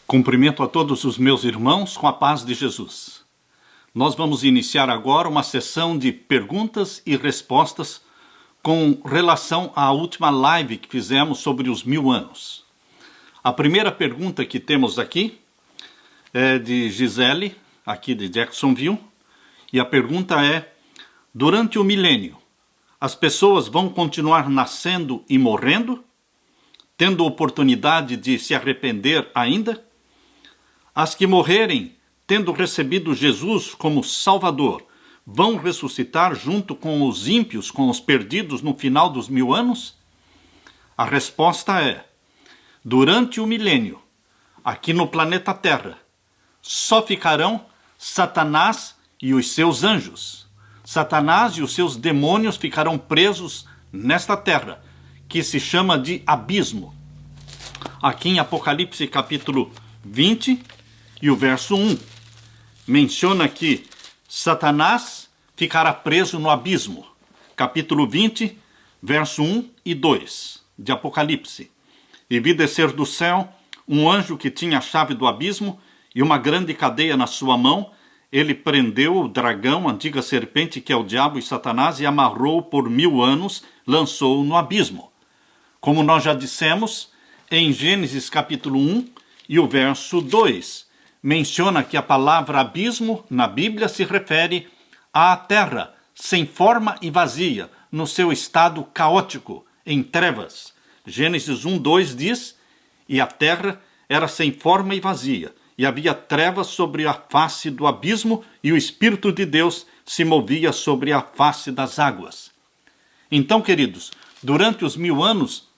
Cumprimento a todos os meus irmãos com a paz de Jesus. Nós vamos iniciar agora uma sessão de perguntas e respostas com relação à última live que fizemos sobre os 1000 anos. A primeira pergunta que temos aqui é de Gisele, aqui de Jacksonville, e a pergunta é: durante o milênio, as pessoas vão continuar nascendo e morrendo, tendo oportunidade de se arrepender ainda? As que morrerem, tendo recebido Jesus como Salvador, vão ressuscitar junto com os ímpios, com os perdidos no final dos 1000 anos? A resposta é: durante o milênio, aqui no planeta Terra, só ficarão Satanás e os seus anjos. Satanás e os seus demônios ficarão presos nesta terra, que se chama de abismo. Aqui em Apocalipse capítulo 20 e o verso 1, menciona que Satanás ficará preso no abismo. Capítulo 20, verso 1 e 2 de Apocalipse. E vi descer do céu um anjo que tinha a chave do abismo e uma grande cadeia na sua mão. Ele prendeu o dragão, a antiga serpente, que é o diabo e Satanás, e amarrou-o por 1000 anos, lançou-o no abismo. Como nós já dissemos, em Gênesis capítulo 1 e o verso 2, menciona que a palavra abismo na Bíblia se refere à terra, sem forma e vazia, no seu estado caótico, em trevas. Gênesis 1:2 diz: e a terra era sem forma e vazia, e havia trevas sobre a face do abismo, e o Espírito de Deus se movia sobre a face das águas. Então, queridos, durante os 1000 anos,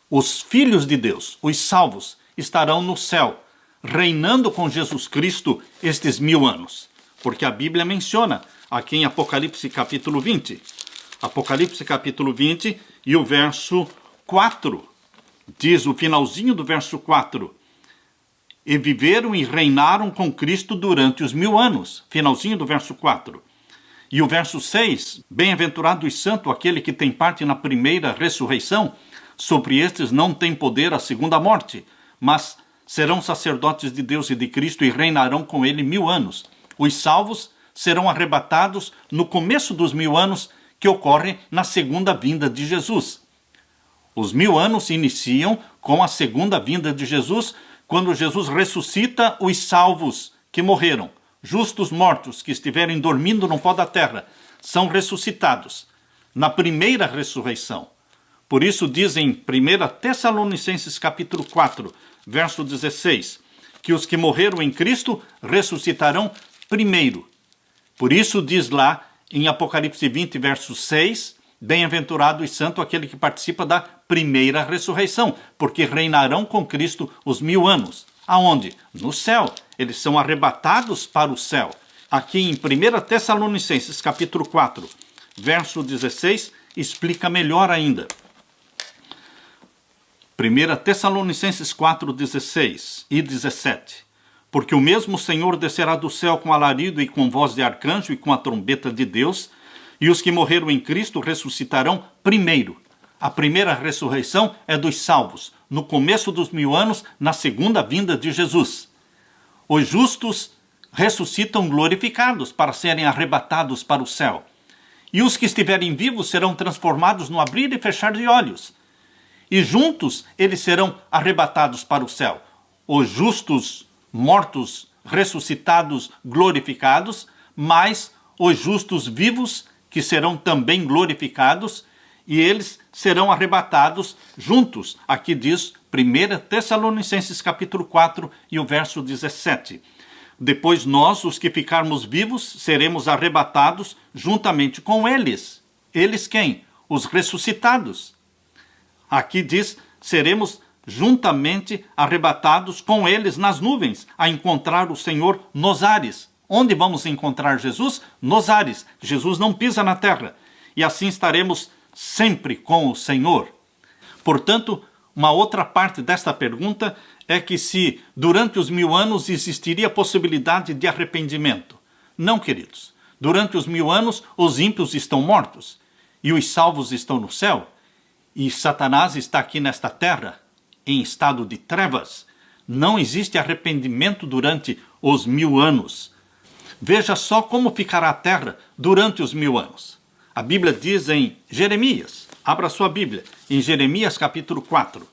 os filhos de Deus, os salvos, estarão no céu, reinando com Jesus Cristo estes 1000 anos. Porque a Bíblia menciona aqui em Apocalipse capítulo 20. Apocalipse capítulo 20 e o verso 4. Diz o finalzinho do verso 4. E viveram e reinaram com Cristo durante os 1000 anos. Finalzinho do verso 4. E o verso 6. Bem-aventurado e santo aquele que tem parte na primeira ressurreição. Sobre estes não tem poder a segunda morte, mas serão sacerdotes de Deus e de Cristo e reinarão com ele 1000 anos. Os salvos serão arrebatados no começo dos 1000 anos, que ocorre na segunda vinda de Jesus. Os 1000 anos se iniciam com a segunda vinda de Jesus, quando Jesus ressuscita os salvos que morreram. Justos mortos que estiverem dormindo no pó da terra são ressuscitados na primeira ressurreição. Por isso diz em 1 Tessalonicenses capítulo 4, verso 16, que os que morreram em Cristo ressuscitarão primeiro. Por isso diz lá em Apocalipse 20, verso 6, bem-aventurado e santo aquele que participa da primeira ressurreição, porque reinarão com Cristo os 1000 anos. Aonde? No céu. Eles são arrebatados para o céu. Aqui em 1 Tessalonicenses capítulo 4, verso 16, explica melhor ainda. 1 Tessalonicenses 4, 16 e 17. Porque o mesmo Senhor descerá do céu com alarido e com voz de arcanjo e com a trombeta de Deus, e os que morreram em Cristo ressuscitarão primeiro. A primeira ressurreição é dos salvos, no começo dos 1000 anos, na segunda vinda de Jesus. Os justos ressuscitam glorificados para serem arrebatados para o céu. E os que estiverem vivos serão transformados no abrir e fechar de olhos. E juntos eles serão arrebatados para o céu. Os justos mortos, ressuscitados, glorificados, mais os justos vivos, que serão também glorificados, e eles serão arrebatados juntos. Aqui diz 1 Tessalonicenses capítulo 4 e o verso 17. Depois nós, os que ficarmos vivos, seremos arrebatados juntamente com eles. Eles quem? Os ressuscitados. Aqui diz, seremos juntamente arrebatados com eles nas nuvens, a encontrar o Senhor nos ares. Onde vamos encontrar Jesus? Nos ares. Jesus não pisa na terra. E assim estaremos sempre com o Senhor. Portanto, uma outra parte desta pergunta é que se durante os 1000 anos existiria possibilidade de arrependimento. Não, queridos. Durante os 1000 anos, os ímpios estão mortos e os salvos estão no céu. E Satanás está aqui nesta terra, em estado de trevas. Não existe arrependimento durante os 1000 anos. Veja só como ficará a terra durante os 1000 anos. A Bíblia diz em Jeremias, abra sua Bíblia, em Jeremias capítulo 4.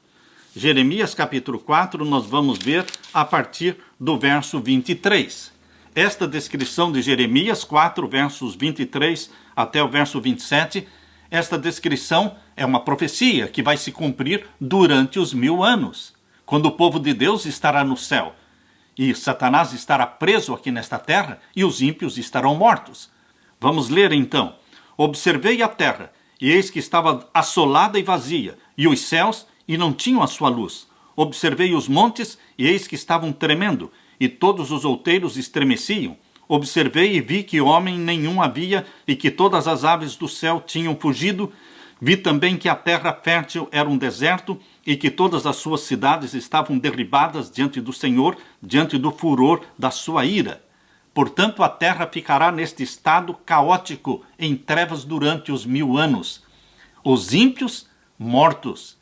Jeremias capítulo 4, nós vamos ver a partir do verso 23. Esta descrição de Jeremias 4, versos 23 até o verso 27, esta descrição é uma profecia que vai se cumprir durante os 1000 anos, quando o povo de Deus estará no céu, e Satanás estará preso aqui nesta terra, e os ímpios estarão mortos. Vamos ler então. Observei a terra, e eis que estava assolada e vazia, e os céus, e não tinham a sua luz. Observei os montes, e eis que estavam tremendo, e todos os outeiros estremeciam. Observei e vi que homem nenhum havia, e que todas as aves do céu tinham fugido. Vi também que a terra fértil era um deserto, e que todas as suas cidades estavam derribadas diante do Senhor, diante do furor da sua ira. Portanto, a terra ficará neste estado caótico, em trevas durante os 1000 anos. Os ímpios, mortos.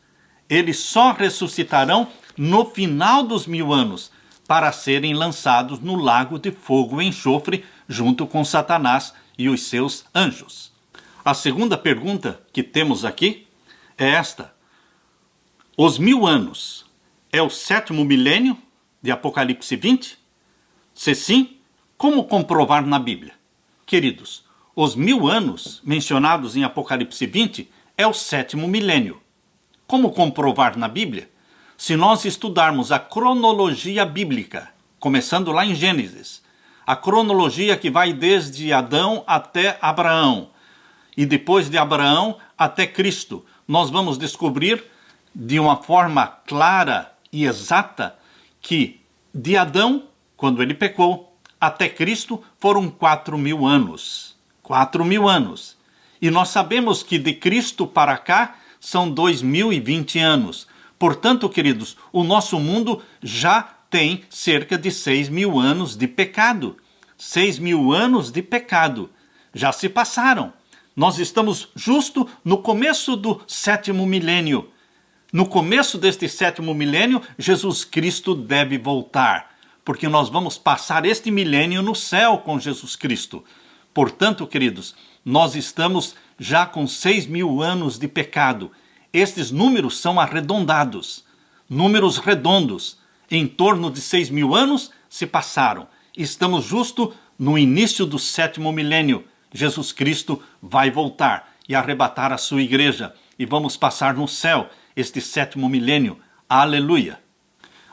Eles só ressuscitarão no final dos 1000 anos, para serem lançados no lago de fogo e enxofre, junto com Satanás e os seus anjos. A segunda pergunta que temos aqui é esta. Os 1000 anos é o 7º milênio de Apocalipse 20? Se sim, como comprovar na Bíblia? Queridos, os 1000 anos mencionados em Apocalipse 20 é o 7º milênio. Como comprovar na Bíblia? Se nós estudarmos a cronologia bíblica, começando lá em Gênesis, a cronologia que vai desde Adão até Abraão, e depois de Abraão até Cristo, nós vamos descobrir de uma forma clara e exata que de Adão, quando ele pecou, até Cristo foram 4000 anos. 4000 anos. E nós sabemos que de Cristo para cá são 2020 anos. Portanto, queridos, o nosso mundo já tem cerca de 6000 anos de pecado. 6000 anos de pecado. Já se passaram. Nós estamos justo no começo do 7º milênio. No começo deste 7º milênio, Jesus Cristo deve voltar, porque nós vamos passar este milênio no céu com Jesus Cristo. Portanto, queridos, nós estamos já com 6000 anos de pecado. Estes números são arredondados, números redondos. Em torno de 6000 anos se passaram. Estamos justo no início do 7º milênio. Jesus Cristo vai voltar e arrebatar a sua igreja, e vamos passar no céu este 7º milênio. Aleluia!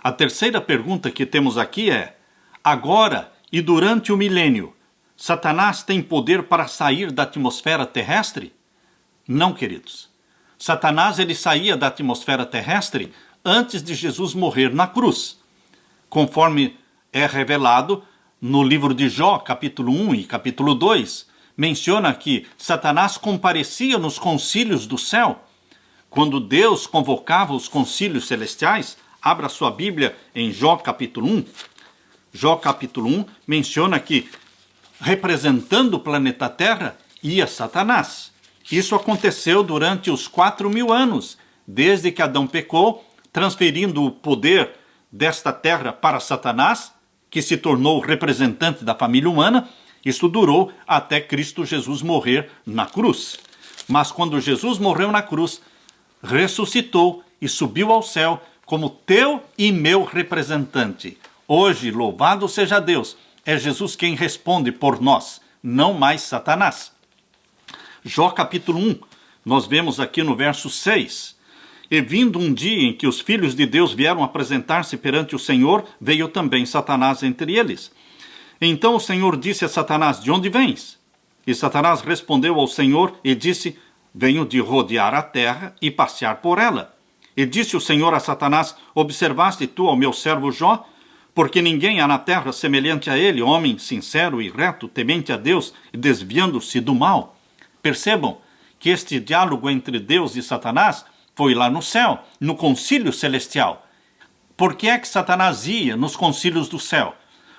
A terceira pergunta que temos aqui é: agora e durante o milênio, Satanás tem poder para sair da atmosfera terrestre? Não, queridos. Satanás ele saía da atmosfera terrestre antes de Jesus morrer na cruz. Conforme é revelado no livro de Jó, capítulo 1 e capítulo 2, menciona que Satanás comparecia nos concílios do céu. Quando Deus convocava os concílios celestiais, abra sua Bíblia em Jó capítulo 1. Jó capítulo 1 menciona que, representando o planeta Terra, ia Satanás. Isso aconteceu durante os 4000 anos, desde que Adão pecou, transferindo o poder desta terra para Satanás, que se tornou o representante da família humana. Isso durou até Cristo Jesus morrer na cruz. Mas quando Jesus morreu na cruz, ressuscitou e subiu ao céu como teu e meu representante. Hoje, louvado seja Deus, é Jesus quem responde por nós, não mais Satanás. Jó capítulo 1, nós vemos aqui no verso 6. E vindo um dia em que os filhos de Deus vieram apresentar-se perante o Senhor, veio também Satanás entre eles. Então o Senhor disse a Satanás: de onde vens? E Satanás respondeu ao Senhor e disse: venho de rodear a terra e passear por ela. E disse o Senhor a Satanás: observaste tu ao meu servo Jó? Porque ninguém há na terra semelhante a ele, homem sincero e reto, temente a Deus e desviando-se do mal. Percebam que este diálogo entre Deus e Satanás foi lá no céu, no concílio celestial. Por que é que Satanás ia nos concílios do céu?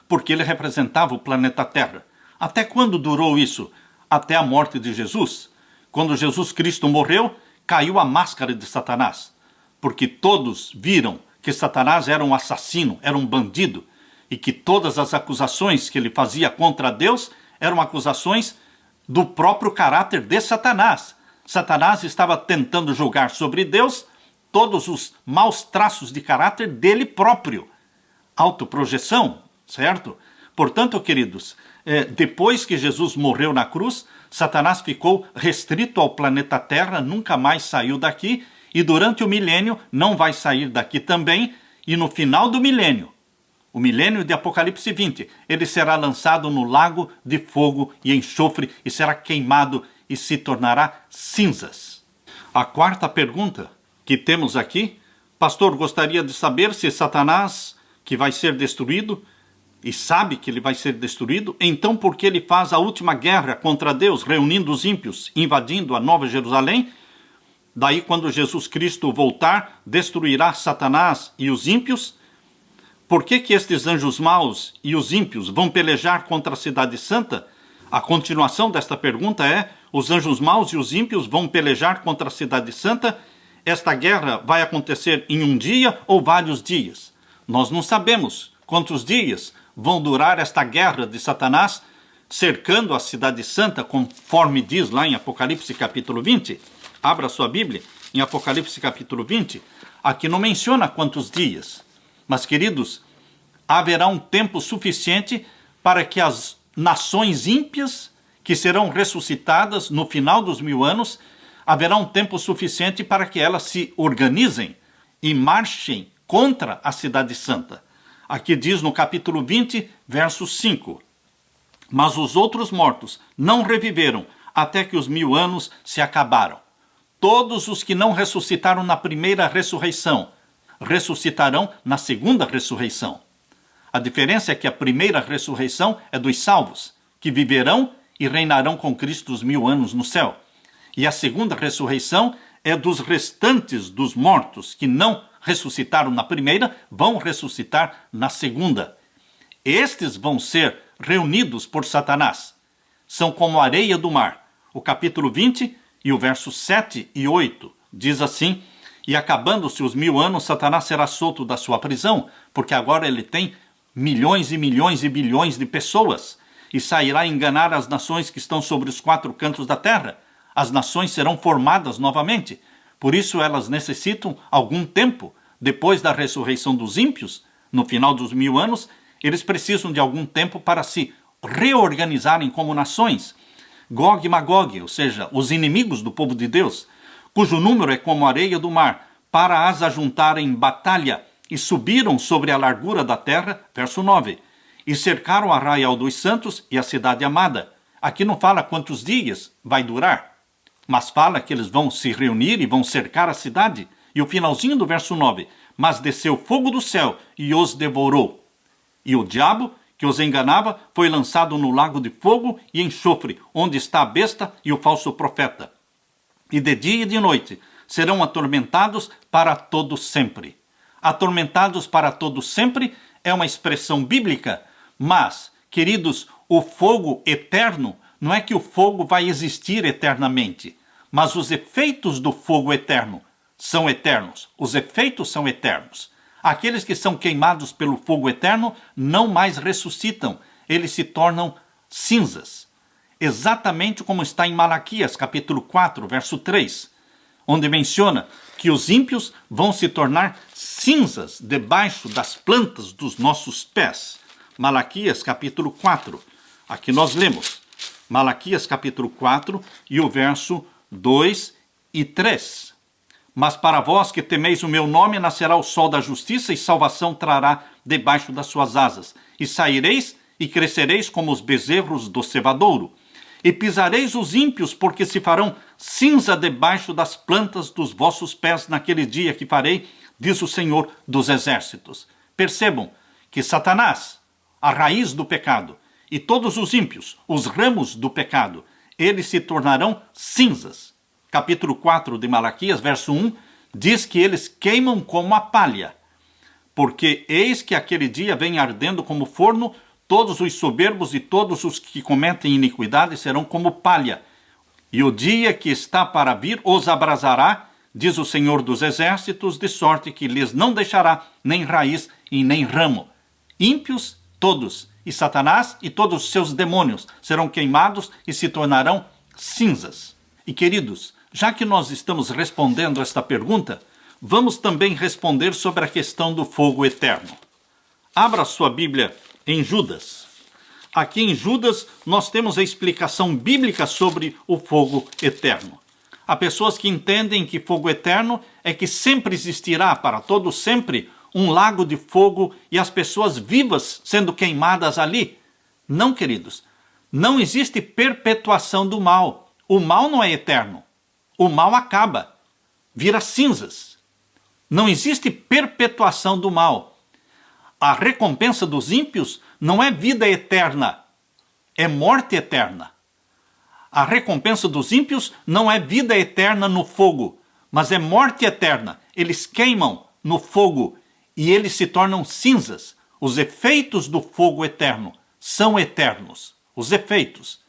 Porque ele representava o planeta Terra. Até quando durou isso? Até a morte de Jesus. Quando Jesus Cristo morreu, caiu a máscara de Satanás, porque todos viram que Satanás era um assassino, era um bandido, e que todas as acusações que ele fazia contra Deus eram acusações do próprio caráter de Satanás. Satanás estava tentando julgar sobre Deus todos os maus traços de caráter dele próprio. Autoprojeção, certo? Portanto, queridos, depois que Jesus morreu na cruz, Satanás ficou restrito ao planeta Terra, nunca mais saiu daqui, e durante o milênio não vai sair daqui também, e no final do milênio, o milênio de Apocalipse 20, ele será lançado no lago de fogo e enxofre e será queimado e se tornará cinzas. A quarta pergunta que temos aqui, pastor, gostaria de saber se Satanás, que vai ser destruído, e sabe que ele vai ser destruído, então por que ele faz a última guerra contra Deus, reunindo os ímpios, invadindo a Nova Jerusalém? Daí, quando Jesus Cristo voltar, destruirá Satanás e os ímpios? Por que estes anjos maus e os ímpios vão pelejar contra a cidade santa? A continuação desta pergunta é: os anjos maus e os ímpios vão pelejar contra a cidade santa? Esta guerra vai acontecer em um dia ou vários dias? Nós não sabemos quantos dias vão durar esta guerra de Satanás cercando a cidade santa, conforme diz lá em Apocalipse capítulo 20. Abra sua Bíblia em Apocalipse capítulo 20. Aqui não menciona quantos dias. Mas, queridos, haverá um tempo suficiente para que as nações ímpias, que serão ressuscitadas no final dos 1000 anos, haverá um tempo suficiente para que elas se organizem e marchem contra a cidade santa. Aqui diz no capítulo 20, verso 5. Mas os outros mortos não reviveram até que os 1000 anos se acabaram. Todos os que não ressuscitaram na primeira ressurreição, ressuscitarão na segunda ressurreição. A diferença é que a primeira ressurreição é dos salvos, que viverão e reinarão com Cristo os 1000 anos no céu. E a segunda ressurreição é dos restantes dos mortos, que não ressuscitaram na primeira, vão ressuscitar na segunda. Estes vão ser reunidos por Satanás. São como a areia do mar. O capítulo 20 e o verso 7 e 8 diz assim: e acabando-se os 1000 anos, Satanás será solto da sua prisão, porque agora ele tem milhões e milhões e bilhões de pessoas, e sairá a enganar as nações que estão sobre os 4 cantos da terra. As nações serão formadas novamente. Por isso elas necessitam algum tempo. Depois da ressurreição dos ímpios, no final dos 1000 anos, eles precisam de algum tempo para se reorganizarem como nações. Gog e Magog, ou seja, os inimigos do povo de Deus, cujo número é como a areia do mar, para as ajuntarem em batalha, e subiram sobre a largura da terra, verso 9, e cercaram o arraial dos santos e a cidade amada. Aqui não fala quantos dias vai durar, mas fala que eles vão se reunir e vão cercar a cidade. E o finalzinho do verso 9, mas desceu fogo do céu e os devorou. E o diabo, que os enganava, foi lançado no lago de fogo e enxofre, onde está a besta e o falso profeta. E de dia e de noite serão atormentados para todo sempre. Atormentados para todo sempre é uma expressão bíblica, mas, queridos, o fogo eterno não é que o fogo vai existir eternamente, mas os efeitos do fogo eterno são eternos. Os efeitos são eternos. Aqueles que são queimados pelo fogo eterno não mais ressuscitam, eles se tornam cinzas. Exatamente como está em Malaquias, capítulo 4, verso 3, onde menciona que os ímpios vão se tornar cinzas debaixo das plantas dos nossos pés. Malaquias, capítulo 4. Aqui nós lemos Malaquias, capítulo 4, e o verso 2 e 3. Mas para vós que temeis o meu nome, nascerá o sol da justiça e salvação trará debaixo das suas asas. E saireis e crescereis como os bezerros do cevadouro. E pisareis os ímpios, porque se farão cinza debaixo das plantas dos vossos pés naquele dia que farei, diz o Senhor dos Exércitos. Percebam que Satanás, a raiz do pecado, e todos os ímpios, os ramos do pecado, eles se tornarão cinzas. Capítulo 4 de Malaquias, verso 1, diz que eles queimam como a palha, porque eis que aquele dia vem ardendo como forno, todos os soberbos e todos os que cometem iniquidade serão como palha, e o dia que está para vir os abrasará diz o Senhor dos Exércitos, de sorte que lhes não deixará nem raiz e nem ramo. Ímpios todos, e Satanás e todos os seus demônios serão queimados e se tornarão cinzas. E queridos, já que nós estamos respondendo esta pergunta, vamos também responder sobre a questão do fogo eterno. Abra sua Bíblia em Judas. Aqui em Judas nós temos a explicação bíblica sobre o fogo eterno. Há pessoas que entendem que fogo eterno é que sempre existirá para todo sempre um lago de fogo e as pessoas vivas sendo queimadas ali. Não, queridos. Não existe perpetuação do mal. O mal não é eterno. O mal acaba, vira cinzas. Não existe perpetuação do mal. A recompensa dos ímpios não é vida eterna, é morte eterna. A recompensa dos ímpios não é vida eterna no fogo, mas é morte eterna. Eles queimam no fogo e eles se tornam cinzas. Os efeitos do fogo eterno são eternos. Os efeitos.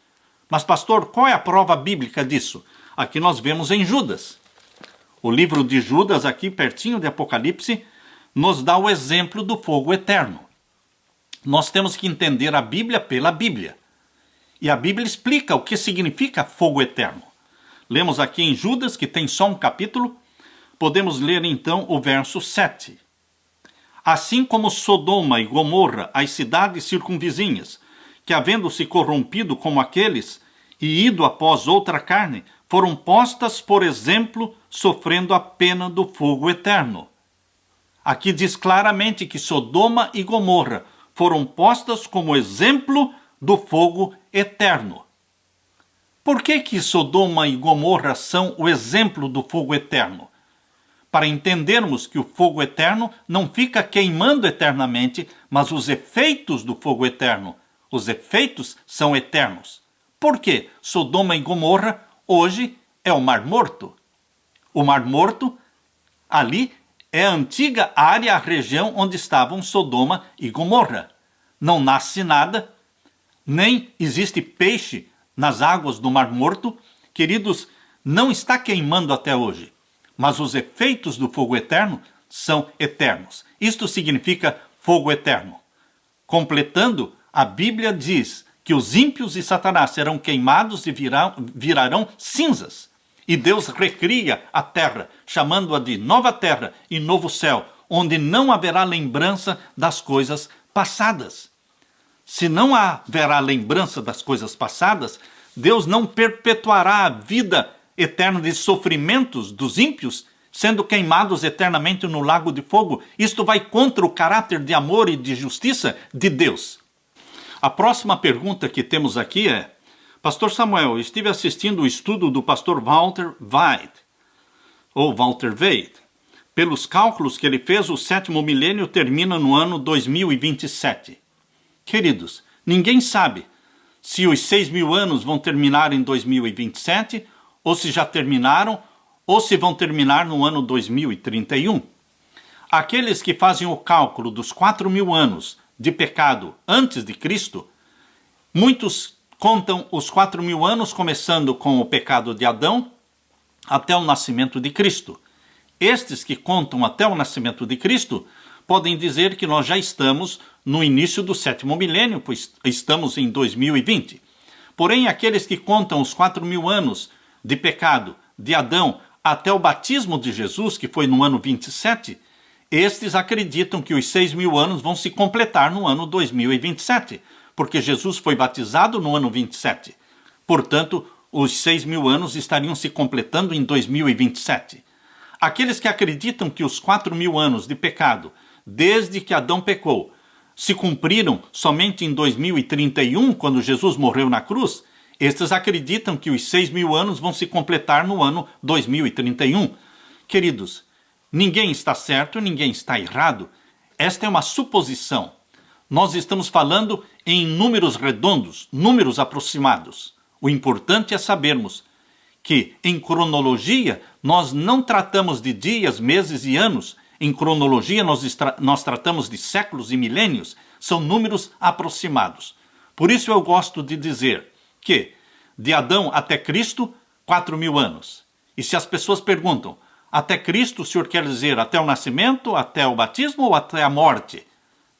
Mas, pastor, qual é a prova bíblica disso? Aqui nós vemos em Judas. O livro de Judas, aqui pertinho de Apocalipse, nos dá o exemplo do fogo eterno. Nós temos que entender a Bíblia pela Bíblia. E a Bíblia explica o que significa fogo eterno. Lemos aqui em Judas, que tem só um capítulo, podemos ler então o verso 7. Assim como Sodoma e Gomorra, as cidades circunvizinhas, que havendo-se corrompido como aqueles, e ido após outra carne, foram postas, por exemplo, sofrendo a pena do fogo eterno. Aqui diz claramente que Sodoma e Gomorra foram postas como exemplo do fogo eterno. Por que Sodoma e Gomorra são o exemplo do fogo eterno? Para entendermos que o fogo eterno não fica queimando eternamente, mas os efeitos do fogo eterno, os efeitos são eternos. Por quê? Sodoma e Gomorra hoje é o Mar Morto. O Mar Morto, ali, é a antiga área, a região onde estavam Sodoma e Gomorra. Não nasce nada, nem existe peixe nas águas do Mar Morto. Queridos, não está queimando até hoje. Mas os efeitos do fogo eterno são eternos. Isto significa fogo eterno. Completando, a Bíblia diz que os ímpios e Satanás serão queimados e virarão cinzas. E Deus recria a terra, chamando-a de nova terra e novo céu, onde não haverá lembrança das coisas passadas. Se não haverá lembrança das coisas passadas, Deus não perpetuará a vida eterna de sofrimentos dos ímpios, sendo queimados eternamente no lago de fogo. Isto vai contra o caráter de amor e de justiça de Deus. A próxima pergunta que temos aqui é: Pastor Samuel, estive assistindo o estudo do pastor Walter Weid. Pelos cálculos que ele fez, o 7º milênio termina no ano 2027. Queridos, ninguém sabe se os 6.000 anos vão terminar em 2027, ou se já terminaram, ou se vão terminar no ano 2031. Aqueles que fazem o cálculo dos 4.000 anos de pecado antes de Cristo, muitos contam os 4.000 anos começando com o pecado de Adão até o nascimento de Cristo. Estes que contam até o nascimento de Cristo podem dizer que nós já estamos no início do 7º milênio, pois estamos em 2020. Porém, aqueles que contam os 4.000 anos de pecado de Adão até o batismo de Jesus, que foi no ano 27, estes acreditam que os 6.000 anos vão se completar no ano 2027, porque Jesus foi batizado no ano 27. Portanto, os 6.000 anos estariam se completando em 2027. Aqueles que acreditam que os 4.000 anos de pecado, desde que Adão pecou, se cumpriram somente em 2031, quando Jesus morreu na cruz, estes acreditam que os 6.000 anos vão se completar no ano 2031. Queridos, ninguém está certo, ninguém está errado. Esta é uma suposição. Nós estamos falando em números redondos, números aproximados. O importante é sabermos que, em cronologia, nós não tratamos de dias, meses e anos. Em cronologia, nós tratamos de séculos e milênios. São números aproximados. Por isso eu gosto de dizer que de Adão até Cristo, 4.000 anos. E se as pessoas perguntam, Até Cristo, o senhor quer dizer até o nascimento, até o batismo ou até a morte?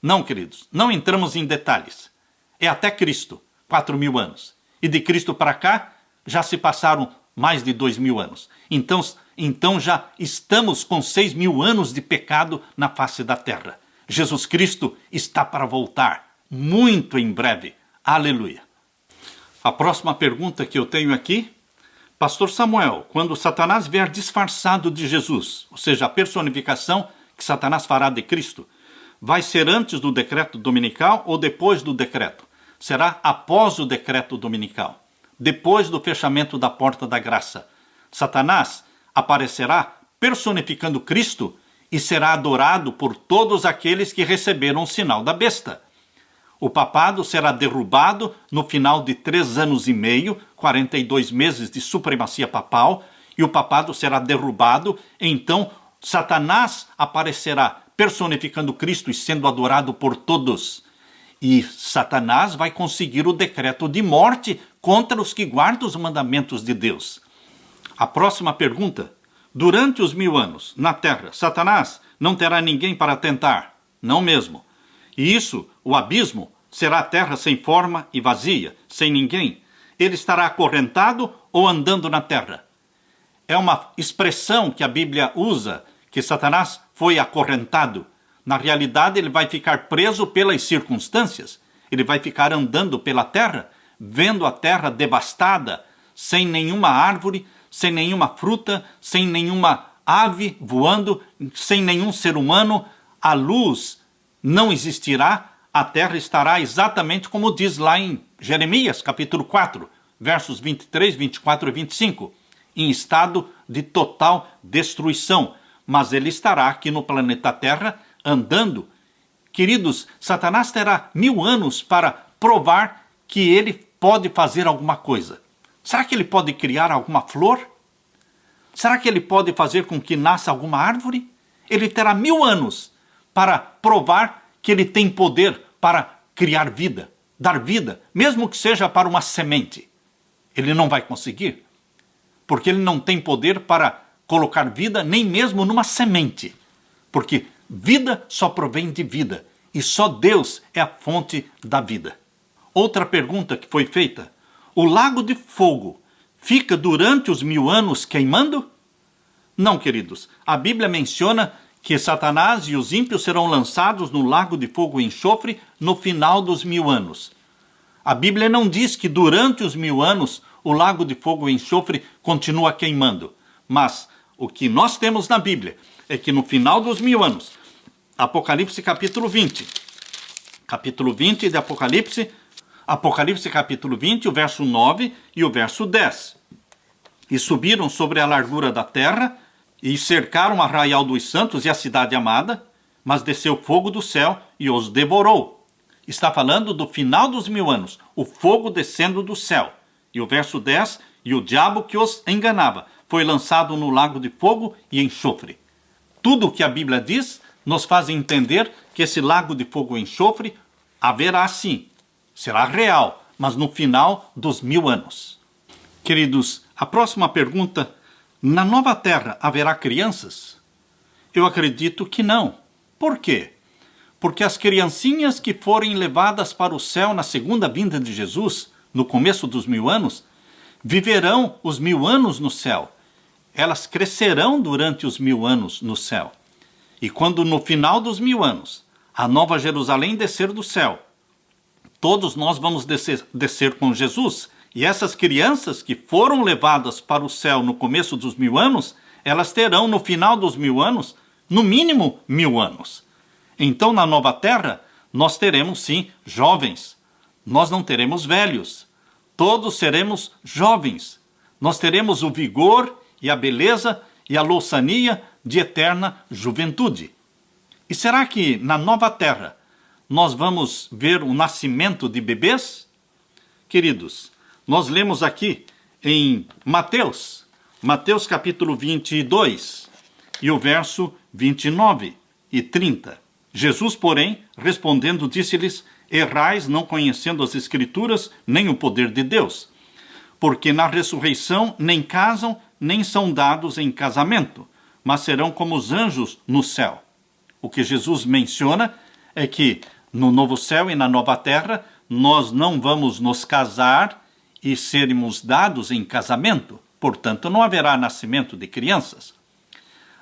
Não, queridos, não entramos em detalhes. É até Cristo, 4.000 anos. E de Cristo para cá, já se passaram mais de 2.000 anos. Então já estamos com 6.000 anos de pecado na face da terra. Jesus Cristo está para voltar, muito em breve. Aleluia. A próxima pergunta que eu tenho aqui: Pastor Samuel, quando Satanás vier disfarçado de Jesus, ou seja, a personificação que Satanás fará de Cristo, vai ser antes do decreto dominical ou depois do decreto? Será após o decreto dominical, depois do fechamento da porta da graça. Satanás aparecerá personificando Cristo e será adorado por todos aqueles que receberam o sinal da besta. O papado será derrubado no final de 3 anos e meio, 42 meses de supremacia papal, e o papado será derrubado. Então Satanás aparecerá personificando Cristo e sendo adorado por todos. E Satanás vai conseguir o decreto de morte contra os que guardam os mandamentos de Deus. A próxima pergunta: durante os 1000 anos na terra, Satanás não terá ninguém para tentar? Não mesmo. E isso, o abismo, será a terra sem forma e vazia, sem ninguém. Ele estará acorrentado ou andando na terra? É uma expressão que a Bíblia usa, que Satanás foi acorrentado. Na realidade, ele vai ficar preso pelas circunstâncias. Ele vai ficar andando pela terra, vendo a terra devastada, sem nenhuma árvore, sem nenhuma fruta, sem nenhuma ave voando, sem nenhum ser humano. A luz não existirá, a terra estará exatamente como diz lá em Jeremias, capítulo 4, versos 23, 24 e 25, em estado de total destruição. Mas ele estará aqui no planeta Terra, andando. Queridos, Satanás terá 1000 anos para provar que ele pode fazer alguma coisa. Será que ele pode criar alguma flor? Será que ele pode fazer com que nasça alguma árvore? Ele terá 1000 anos para provar que ele tem poder para criar vida, dar vida, mesmo que seja para uma semente. Ele não vai conseguir, porque ele não tem poder para colocar vida nem mesmo numa semente, porque vida só provém de vida, e só Deus é a fonte da vida. Outra pergunta que foi feita: o lago de fogo fica durante os 1000 anos queimando? Não, queridos. A Bíblia menciona que Satanás e os ímpios serão lançados no lago de fogo e enxofre no final dos 1000 anos. A Bíblia não diz que durante os 1000 anos o lago de fogo e enxofre continua queimando. Mas o que nós temos na Bíblia é que no final dos 1000 anos, Apocalipse capítulo 20. Capítulo 20 de Apocalipse, Apocalipse capítulo 20, o verso 9 e o verso 10. E subiram sobre a largura da terra, e cercaram o arraial dos santos e a cidade amada, mas desceu fogo do céu e os devorou. Está falando do final dos 1000 anos, o fogo descendo do céu. E o verso 10, e o diabo que os enganava foi lançado no lago de fogo e enxofre. Tudo o que a Bíblia diz nos faz entender que esse lago de fogo e enxofre haverá sim. Será real, mas no final dos 1000 anos. Queridos, a próxima pergunta: na nova terra haverá crianças? Eu acredito que não. Por quê? Porque as criancinhas que forem levadas para o céu na segunda vinda de Jesus, no começo dos 1000 anos, viverão os 1000 anos no céu. Elas crescerão durante os 1000 anos no céu. E quando no final dos 1000 anos, a nova Jerusalém descer do céu, todos nós vamos descer com Jesus. E essas crianças que foram levadas para o céu no começo dos 1000 anos, elas terão no final dos 1000 anos, no mínimo 1000 anos. Então na nova terra, nós teremos sim jovens. Nós não teremos velhos. Todos seremos jovens. Nós teremos o vigor e a beleza e a louçania de eterna juventude. E será que na nova terra nós vamos ver o nascimento de bebês? Queridos, nós lemos aqui em Mateus capítulo 22 e o verso 29 e 30. Jesus, porém, respondendo, disse-lhes: errais não conhecendo as Escrituras, nem o poder de Deus. Porque na ressurreição nem casam, nem são dados em casamento, mas serão como os anjos no céu. O que Jesus menciona é que no novo céu e na nova terra nós não vamos nos casar e sermos dados em casamento. Portanto, não haverá nascimento de crianças.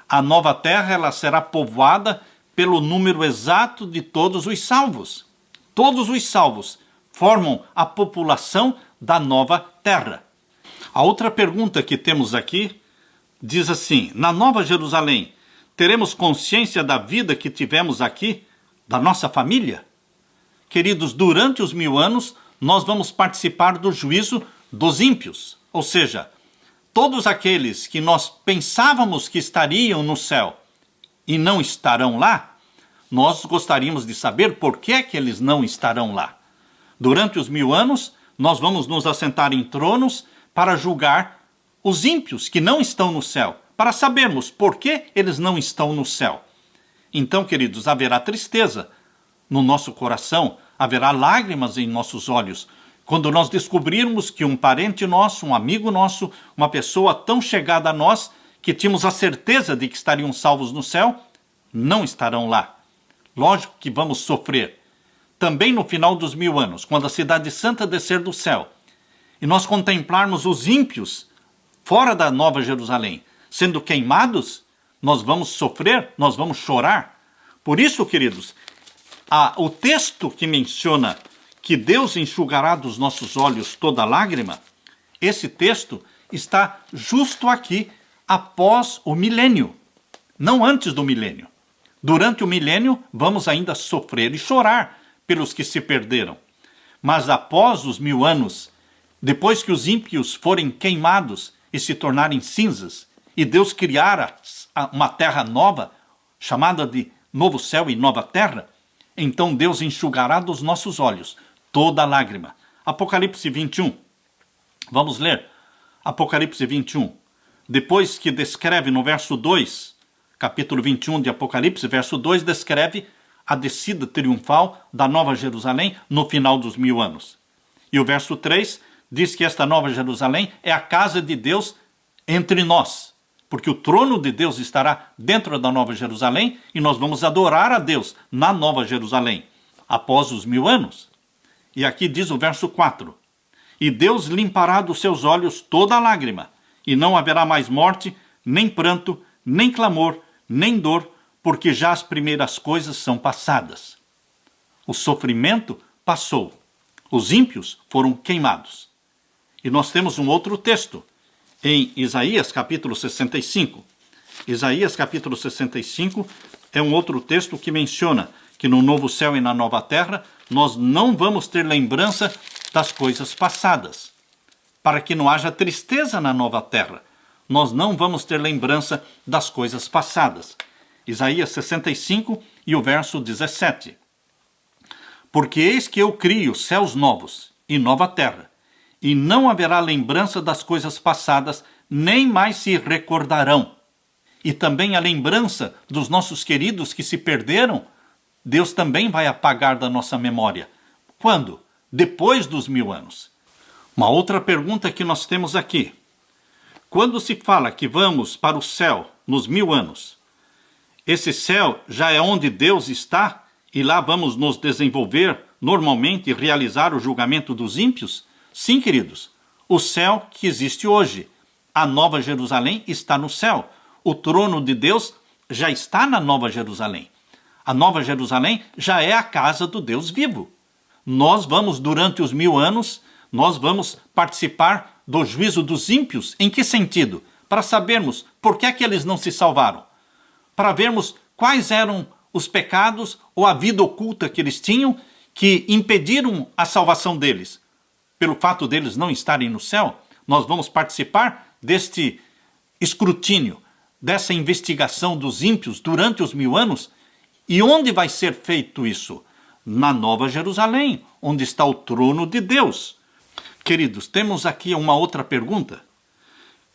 A nova terra ela será povoada pelo número exato de todos os salvos. Todos os salvos formam a população da nova terra. A outra pergunta que temos aqui diz assim: na Nova Jerusalém, teremos consciência da vida que tivemos aqui, da nossa família? Queridos, durante os 1000 anos, nós vamos participar do juízo dos ímpios. Ou seja, todos aqueles que nós pensávamos que estariam no céu e não estarão lá, nós gostaríamos de saber por que é que eles não estarão lá. Durante os 1000 anos, nós vamos nos assentar em tronos para julgar os ímpios que não estão no céu, para sabermos por que eles não estão no céu. Então, queridos, haverá tristeza no nosso coração, haverá lágrimas em nossos olhos, quando nós descobrirmos que um parente nosso, um amigo nosso, uma pessoa tão chegada a nós, que tínhamos a certeza de que estariam salvos no céu, não estarão lá. Lógico que vamos sofrer. Também no final dos 1000 anos, quando a cidade santa descer do céu, e nós contemplarmos os ímpios fora da Nova Jerusalém, sendo queimados, nós vamos sofrer, nós vamos chorar. Por isso, queridos, o texto que menciona que Deus enxugará dos nossos olhos toda lágrima, esse texto está justo aqui, após o milênio, não antes do milênio. Durante o milênio, vamos ainda sofrer e chorar pelos que se perderam. Mas após os 1000 anos, depois que os ímpios forem queimados e se tornarem cinzas, e Deus criar uma terra nova, chamada de novo céu e nova terra, então Deus enxugará dos nossos olhos toda lágrima. Apocalipse 21. Vamos ler. Apocalipse 21. Depois que descreve no verso 2, capítulo 21 de Apocalipse, verso 2, descreve a descida triunfal da Nova Jerusalém no final dos 1000 anos. E o verso 3 diz que esta Nova Jerusalém é a casa de Deus entre nós, porque o trono de Deus estará dentro da Nova Jerusalém e nós vamos adorar a Deus na Nova Jerusalém, após os 1000 anos. E aqui diz o verso 4, e Deus limpará dos seus olhos toda lágrima, e não haverá mais morte, nem pranto, nem clamor, nem dor, porque já as primeiras coisas são passadas. O sofrimento passou, os ímpios foram queimados. E nós temos um outro texto, em Isaías capítulo 65. Isaías capítulo 65 é um outro texto que menciona que no novo céu e na nova terra nós não vamos ter lembrança das coisas passadas. Para que não haja tristeza na nova terra, nós não vamos ter lembrança das coisas passadas. Isaías 65 e o verso 17. Porque eis que eu crio céus novos e nova terra, e não haverá lembrança das coisas passadas, nem mais se recordarão. E também a lembrança dos nossos queridos que se perderam, Deus também vai apagar da nossa memória. Quando? Depois dos 1000 anos. Uma outra pergunta que nós temos aqui. Quando se fala que vamos para o céu nos 1000 anos, esse céu já é onde Deus está e lá vamos nos desenvolver normalmente e realizar o julgamento dos ímpios? Sim, queridos, o céu que existe hoje. A Nova Jerusalém está no céu. O trono de Deus já está na Nova Jerusalém. A Nova Jerusalém já é a casa do Deus vivo. Nós vamos, durante os 1000 anos, nós vamos participar do juízo dos ímpios. Em que sentido? Para sabermos por que é que eles não se salvaram. Para vermos quais eram os pecados ou a vida oculta que eles tinham que impediram a salvação deles. Pelo fato deles não estarem no céu, nós vamos participar deste escrutínio, dessa investigação dos ímpios durante os 1000 anos. E onde vai ser feito isso? Na Nova Jerusalém, onde está o trono de Deus. Queridos, temos aqui uma outra pergunta.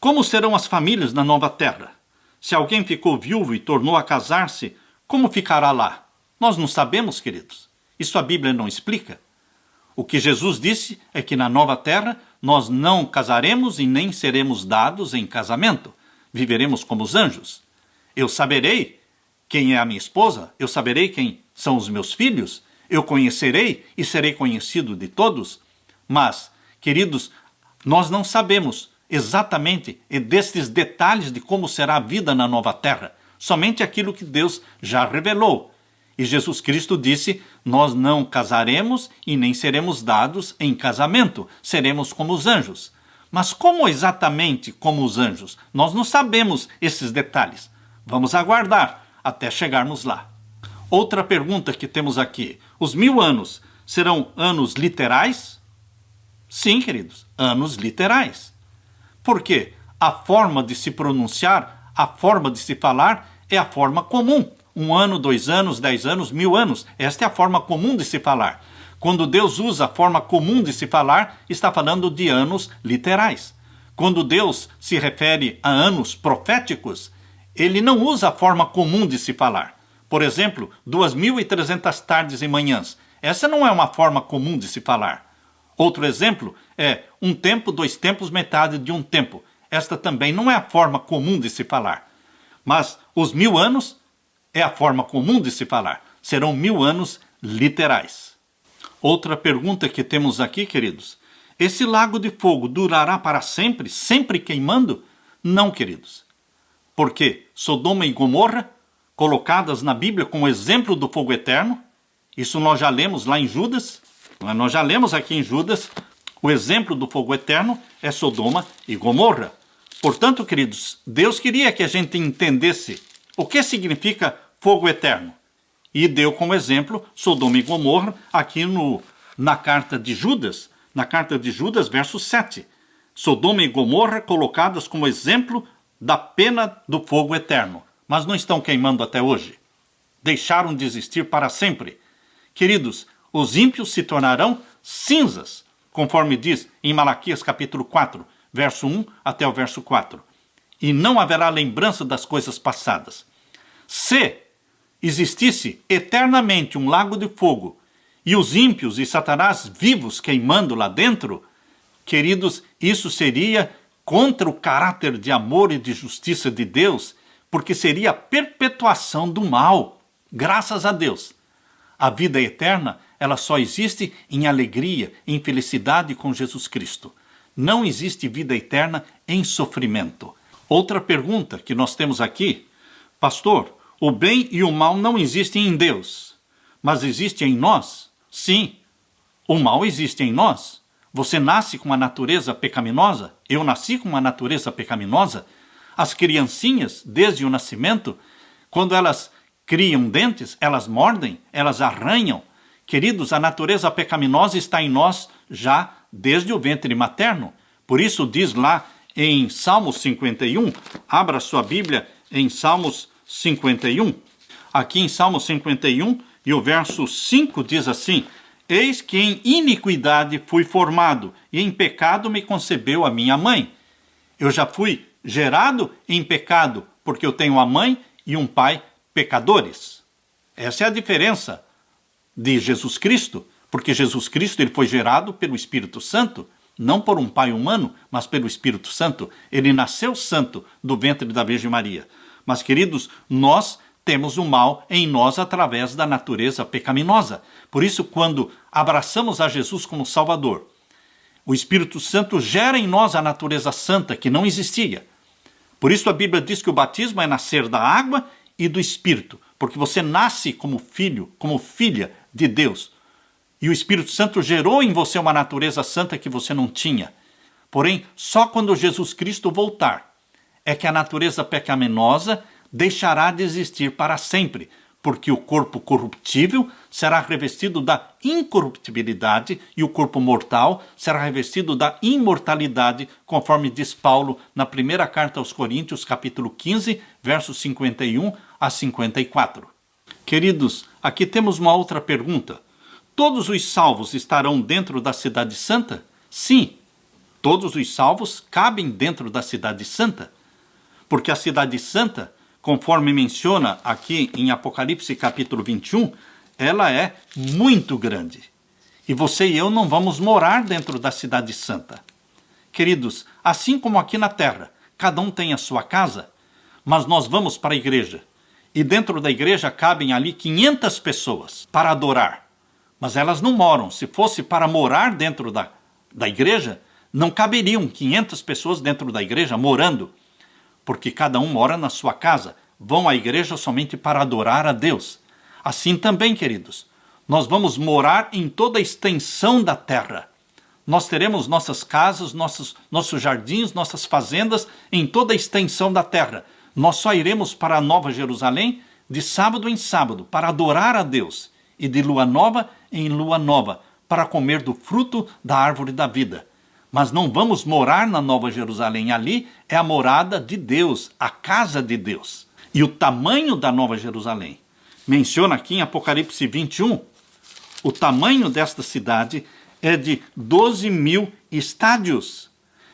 Como serão as famílias na nova terra? Se alguém ficou viúvo e tornou a casar-se, como ficará lá? Nós não sabemos, queridos. Isso a Bíblia não explica. O que Jesus disse é que na nova terra nós não casaremos e nem seremos dados em casamento. Viveremos como os anjos. Eu saberei quem é a minha esposa, eu saberei quem são os meus filhos, eu conhecerei e serei conhecido de todos. Mas, queridos, nós não sabemos exatamente destes detalhes de como será a vida na nova terra, somente aquilo que Deus já revelou. E Jesus Cristo disse, nós não casaremos e nem seremos dados em casamento, seremos como os anjos. Mas como exatamente como os anjos? Nós não sabemos esses detalhes. Vamos aguardar até chegarmos lá. Outra pergunta que temos aqui. Os 1000 anos serão anos literais? Sim, queridos, anos literais. Por quê? A forma de se pronunciar, a forma de se falar é a forma comum. 1 ano, 2 anos, 10 anos, 1000 anos. Esta é a forma comum de se falar. Quando Deus usa a forma comum de se falar, está falando de anos literais. Quando Deus se refere a anos proféticos, ele não usa a forma comum de se falar. Por exemplo, 2300 tardes e manhãs. Essa não é uma forma comum de se falar. Outro exemplo é 1 tempo, 2 tempos, metade de 1 tempo. Esta também não é a forma comum de se falar. Mas os 1000 anos é a forma comum de se falar. Serão 1000 anos literais. Outra pergunta que temos aqui, queridos. Esse lago de fogo durará para sempre, sempre queimando? Não, queridos. Porque Sodoma e Gomorra, colocadas na Bíblia como exemplo do fogo eterno, isso nós já lemos lá em Judas, nós já lemos aqui em Judas, o exemplo do fogo eterno é Sodoma e Gomorra. Portanto, queridos, Deus queria que a gente entendesse o que significa fogo eterno. E deu como exemplo Sodoma e Gomorra aqui na carta de Judas, verso 7. Sodoma e Gomorra colocadas como exemplo da pena do fogo eterno. Mas não estão queimando até hoje. Deixaram de existir para sempre. Queridos, os ímpios se tornarão cinzas, conforme diz em Malaquias capítulo 4, verso 1 até o verso 4. E não haverá lembrança das coisas passadas. Se existisse eternamente um lago de fogo e os ímpios e Satanás vivos queimando lá dentro, queridos, isso seria contra o caráter de amor e de justiça de Deus, porque seria a perpetuação do mal. Graças a Deus. A vida eterna, ela só existe em alegria, em felicidade com Jesus Cristo. Não existe vida eterna em sofrimento. Outra pergunta que nós temos aqui, pastor, o bem e o mal não existem em Deus, mas existe em nós? Sim, o mal existe em nós. Você nasce com uma natureza pecaminosa? Eu nasci com uma natureza pecaminosa? As criancinhas, desde o nascimento, quando elas criam dentes, elas mordem, elas arranham. Queridos, a natureza pecaminosa está em nós já desde o ventre materno. Por isso diz lá em Salmos 51, abra sua Bíblia em Salmos 51. Aqui em Salmos 51, e o verso 5 diz assim: Eis que em iniquidade fui formado, e em pecado me concebeu a minha mãe. Eu já fui gerado em pecado, porque eu tenho uma mãe e um pai pecadores. Essa é a diferença de Jesus Cristo, porque Jesus Cristo ele foi gerado pelo Espírito Santo, não por um pai humano, mas pelo Espírito Santo. Ele nasceu santo do ventre da Virgem Maria. Mas, queridos, nós temos o mal em nós através da natureza pecaminosa. Por isso, quando abraçamos a Jesus como Salvador, o Espírito Santo gera em nós a natureza santa que não existia. Por isso a Bíblia diz que o batismo é nascer da água e do Espírito, porque você nasce como filho, como filha de Deus. E o Espírito Santo gerou em você uma natureza santa que você não tinha. Porém, só quando Jesus Cristo voltar é que a natureza pecaminosa deixará de existir para sempre, porque o corpo corruptível será revestido da incorruptibilidade e o corpo mortal será revestido da imortalidade, conforme diz Paulo na primeira carta aos Coríntios, capítulo 15, versos 51 a 54. Queridos, aqui temos uma outra pergunta. Todos os salvos estarão dentro da cidade santa? Sim, todos os salvos cabem dentro da cidade santa, porque a cidade santa, conforme menciona aqui em Apocalipse capítulo 21, ela é muito grande. E você e eu não vamos morar dentro da cidade santa. Queridos, assim como aqui na terra, cada um tem a sua casa, mas nós vamos para a igreja. E dentro da igreja cabem ali 500 pessoas para adorar. Mas elas não moram. Se fosse para morar dentro da igreja, não caberiam 500 pessoas dentro da igreja morando. Porque cada um mora na sua casa. Vão à igreja somente para adorar a Deus. Assim também, queridos, nós vamos morar em toda a extensão da terra. Nós teremos nossas casas, nossos jardins, nossas fazendas em toda a extensão da terra. Nós só iremos para a Nova Jerusalém de sábado em sábado para adorar a Deus e de lua nova em lua nova para comer do fruto da árvore da vida. Mas não vamos morar na Nova Jerusalém. Ali é a morada de Deus, a casa de Deus. E o tamanho da Nova Jerusalém, menciona aqui em Apocalipse 21, o tamanho desta cidade é de 12.000 estádios.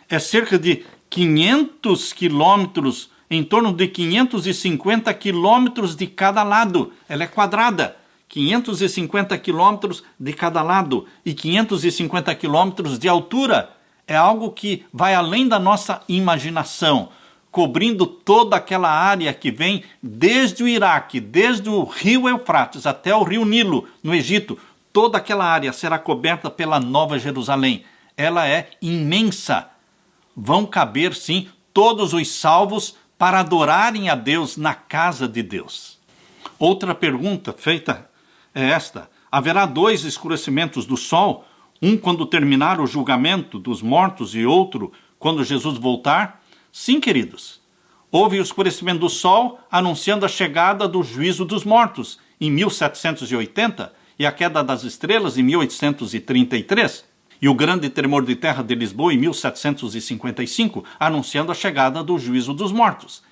É cerca de 500 quilômetros, em torno de 550 quilômetros de cada lado. Ela é quadrada. 550 quilômetros de cada lado e 550 quilômetros de altura. É algo que vai além da nossa imaginação, cobrindo toda aquela área que vem desde o Iraque, desde o rio Eufrates até o rio Nilo, no Egito. Toda aquela área será coberta pela Nova Jerusalém. Ela é imensa. Vão caber, sim, todos os salvos para adorarem a Deus na casa de Deus. Outra pergunta feita é esta: haverá 2 escurecimentos do sol, um quando terminar o julgamento dos mortos e outro quando Jesus voltar? Sim, queridos. Houve o escurecimento do sol anunciando a chegada do juízo dos mortos em 1780 e a queda das estrelas em 1833. E o grande tremor de terra de Lisboa em 1755, anunciando a chegada do juízo dos mortos.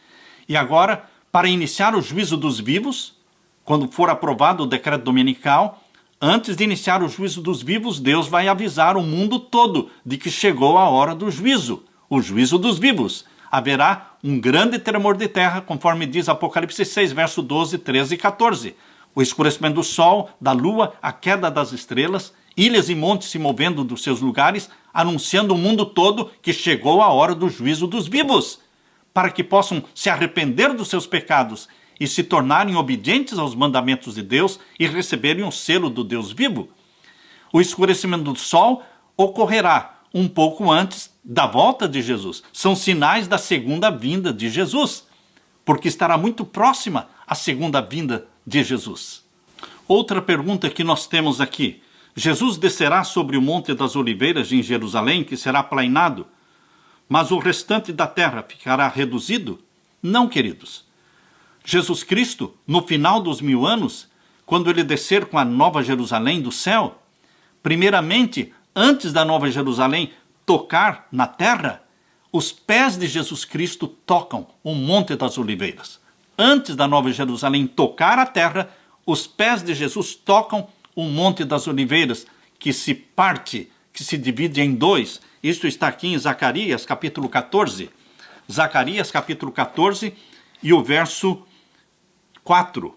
E agora, para iniciar o juízo dos vivos, quando for aprovado o decreto dominical, antes de iniciar o juízo dos vivos, Deus vai avisar o mundo todo de que chegou a hora do juízo, o juízo dos vivos. Haverá um grande tremor de terra, conforme diz Apocalipse 6, verso 12, 13 e 14. O escurecimento do sol, da lua, a queda das estrelas, ilhas e montes se movendo dos seus lugares, anunciando o mundo todo que chegou a hora do juízo dos vivos, para que possam se arrepender dos seus pecados e se tornarem obedientes aos mandamentos de Deus e receberem o selo do Deus vivo. O escurecimento do sol ocorrerá um pouco antes da volta de Jesus. São sinais da segunda vinda de Jesus, porque estará muito próxima a segunda vinda de Jesus. Outra pergunta que nós temos aqui: Jesus descerá sobre o Monte das Oliveiras em Jerusalém, que será aplainado, mas o restante da terra ficará reduzido? Não, queridos. Jesus Cristo, no final dos 1000 anos, quando ele descer com a Nova Jerusalém do céu, primeiramente, antes da Nova Jerusalém tocar na terra, os pés de Jesus Cristo tocam o Monte das Oliveiras. Antes da Nova Jerusalém tocar a terra, os pés de Jesus tocam o Monte das Oliveiras, que se parte, que se divide em 2. Isso está aqui em Zacarias, capítulo 14. Zacarias, capítulo 14, e o verso 4.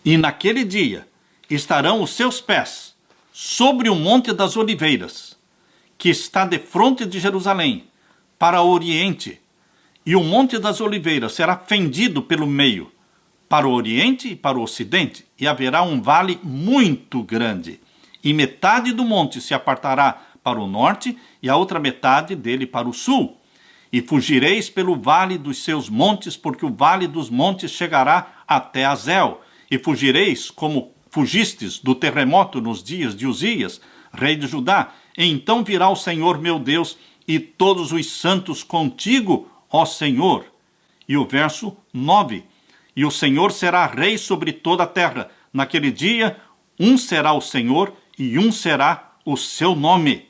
E naquele dia estarão os seus pés sobre o Monte das Oliveiras, que está defronte de Jerusalém, para o oriente, e o Monte das Oliveiras será fendido pelo meio, para o oriente e para o ocidente, e haverá um vale muito grande, e metade do monte se apartará para o norte, e a outra metade dele para o sul. E fugireis pelo vale dos seus montes, porque o vale dos montes chegará até Azel, e fugireis como fugistes do terremoto nos dias de Uzias, rei de Judá. E então virá o Senhor meu Deus e todos os santos contigo, ó Senhor. E o verso 9. E o Senhor será rei sobre toda a terra. Naquele dia, um será o Senhor e um será o seu nome.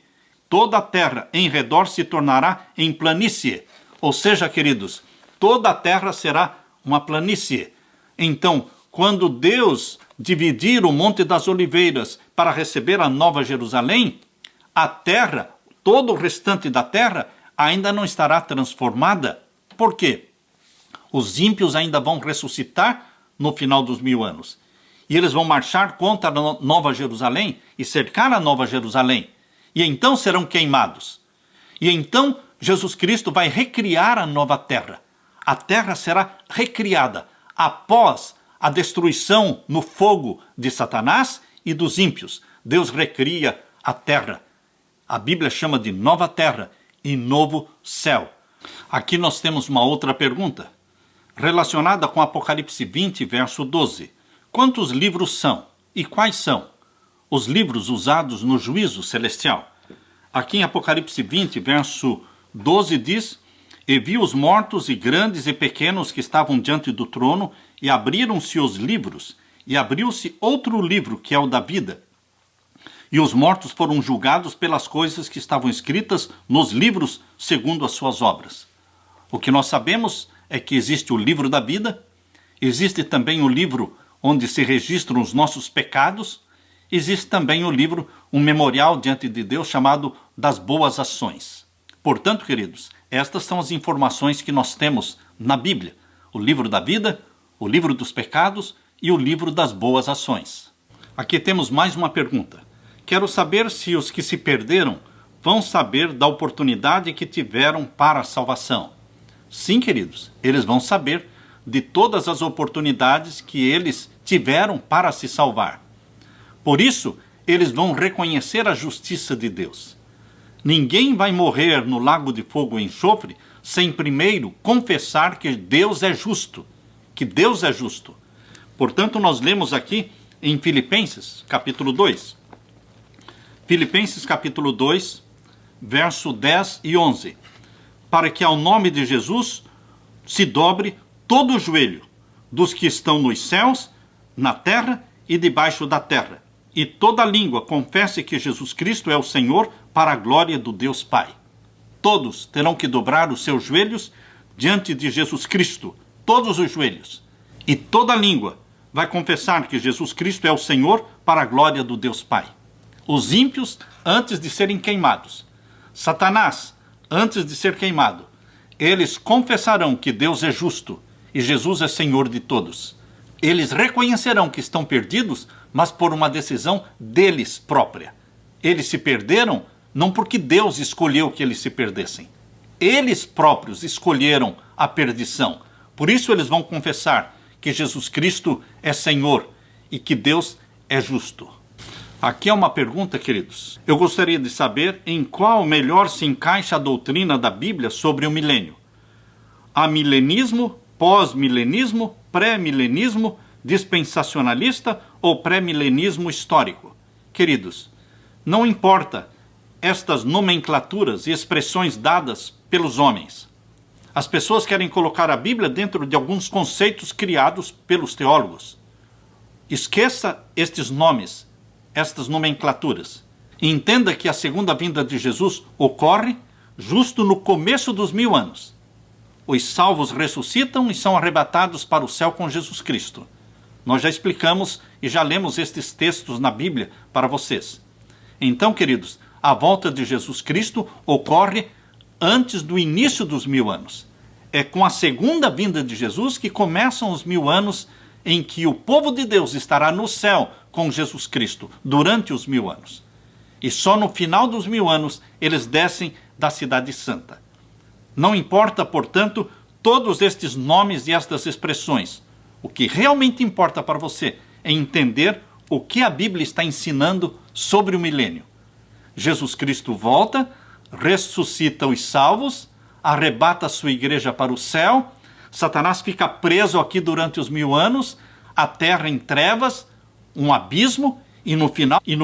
Toda a terra em redor se tornará em planície. Ou seja, queridos, toda a terra será uma planície. Então, quando Deus dividir o Monte das Oliveiras para receber a Nova Jerusalém, a terra, todo o restante da terra, ainda não estará transformada. Por quê? Os ímpios ainda vão ressuscitar no final dos 1000 anos. E eles vão marchar contra a Nova Jerusalém e cercar a Nova Jerusalém. E então serão queimados. E então Jesus Cristo vai recriar a nova terra. a terra será recriada após a destruição no fogo de Satanás e dos ímpios. Deus recria a terra. A Bíblia chama de nova terra e novo céu. Aqui nós temos uma outra pergunta, relacionada com Apocalipse 20, verso 12. Quantos livros são? E quais são os livros usados no juízo celestial? Aqui em Apocalipse 20, verso 12 diz: E vi os mortos e grandes e pequenos que estavam diante do trono, e abriram-se os livros, e abriu-se outro livro, que é o da vida. E os mortos foram julgados pelas coisas que estavam escritas nos livros segundo as suas obras. O que nós sabemos é que existe o livro da vida, existe também o livro onde se registram os nossos pecados, existe também o livro, um memorial diante de Deus chamado das boas ações. Portanto, queridos, estas são as informações que nós temos na Bíblia: o livro da vida, o livro dos pecados e o livro das boas ações. Aqui temos mais uma pergunta. Quero saber se os que se perderam vão saber da oportunidade que tiveram para a salvação. Sim, queridos, eles vão saber de todas as oportunidades que eles tiveram para se salvar. Por isso, eles vão reconhecer a justiça de Deus. Ninguém vai morrer no lago de fogo e enxofre sem primeiro confessar que Deus é justo. Que Deus é justo. Portanto, nós lemos aqui em Filipenses, capítulo 2. Filipenses, capítulo 2, verso 10 e 11. Para que ao nome de Jesus se dobre todo o joelho dos que estão nos céus, na terra e debaixo da terra, e toda língua confesse que Jesus Cristo é o Senhor, para a glória do Deus Pai. Todos terão que dobrar os seus joelhos diante de Jesus Cristo, todos os joelhos. E toda língua vai confessar que Jesus Cristo é o Senhor, para a glória do Deus Pai. Os ímpios, antes de serem queimados, Satanás, antes de ser queimado, eles confessarão que Deus é justo e Jesus é Senhor de todos. Eles reconhecerão que estão perdidos, mas por uma decisão deles própria. Eles se perderam não porque Deus escolheu que eles se perdessem. Eles próprios escolheram a perdição. Por isso eles vão confessar que Jesus Cristo é Senhor e que Deus é justo. Aqui é uma pergunta, queridos. Eu gostaria de saber em qual melhor se encaixa a doutrina da Bíblia sobre o milênio. Amilenismo, pós-milenismo, pré-milenismo, dispensacionalista ou pré-milenismo histórico? Queridos, não importa estas nomenclaturas e expressões dadas pelos homens. As pessoas querem colocar a Bíblia dentro de alguns conceitos criados pelos teólogos. Esqueça estes nomes, estas nomenclaturas. E entenda que a segunda vinda de Jesus ocorre justo no começo dos 1000 anos. Os salvos ressuscitam e são arrebatados para o céu com Jesus Cristo. Nós já explicamos e já lemos estes textos na Bíblia para vocês. Então, queridos, a volta de Jesus Cristo ocorre antes do início dos 1000 anos. É com a segunda vinda de Jesus que começam os 1000 anos em que o povo de Deus estará no céu com Jesus Cristo, durante os 1000 anos. E só no final dos 1000 anos eles descem da Cidade Santa. Não importa, portanto, todos estes nomes e estas expressões. O que realmente importa para você é entender o que a Bíblia está ensinando sobre o milênio. Jesus Cristo volta, ressuscita os salvos, arrebata a sua igreja para o céu, Satanás fica preso aqui durante os 1000 anos, a terra em trevas, um abismo, e no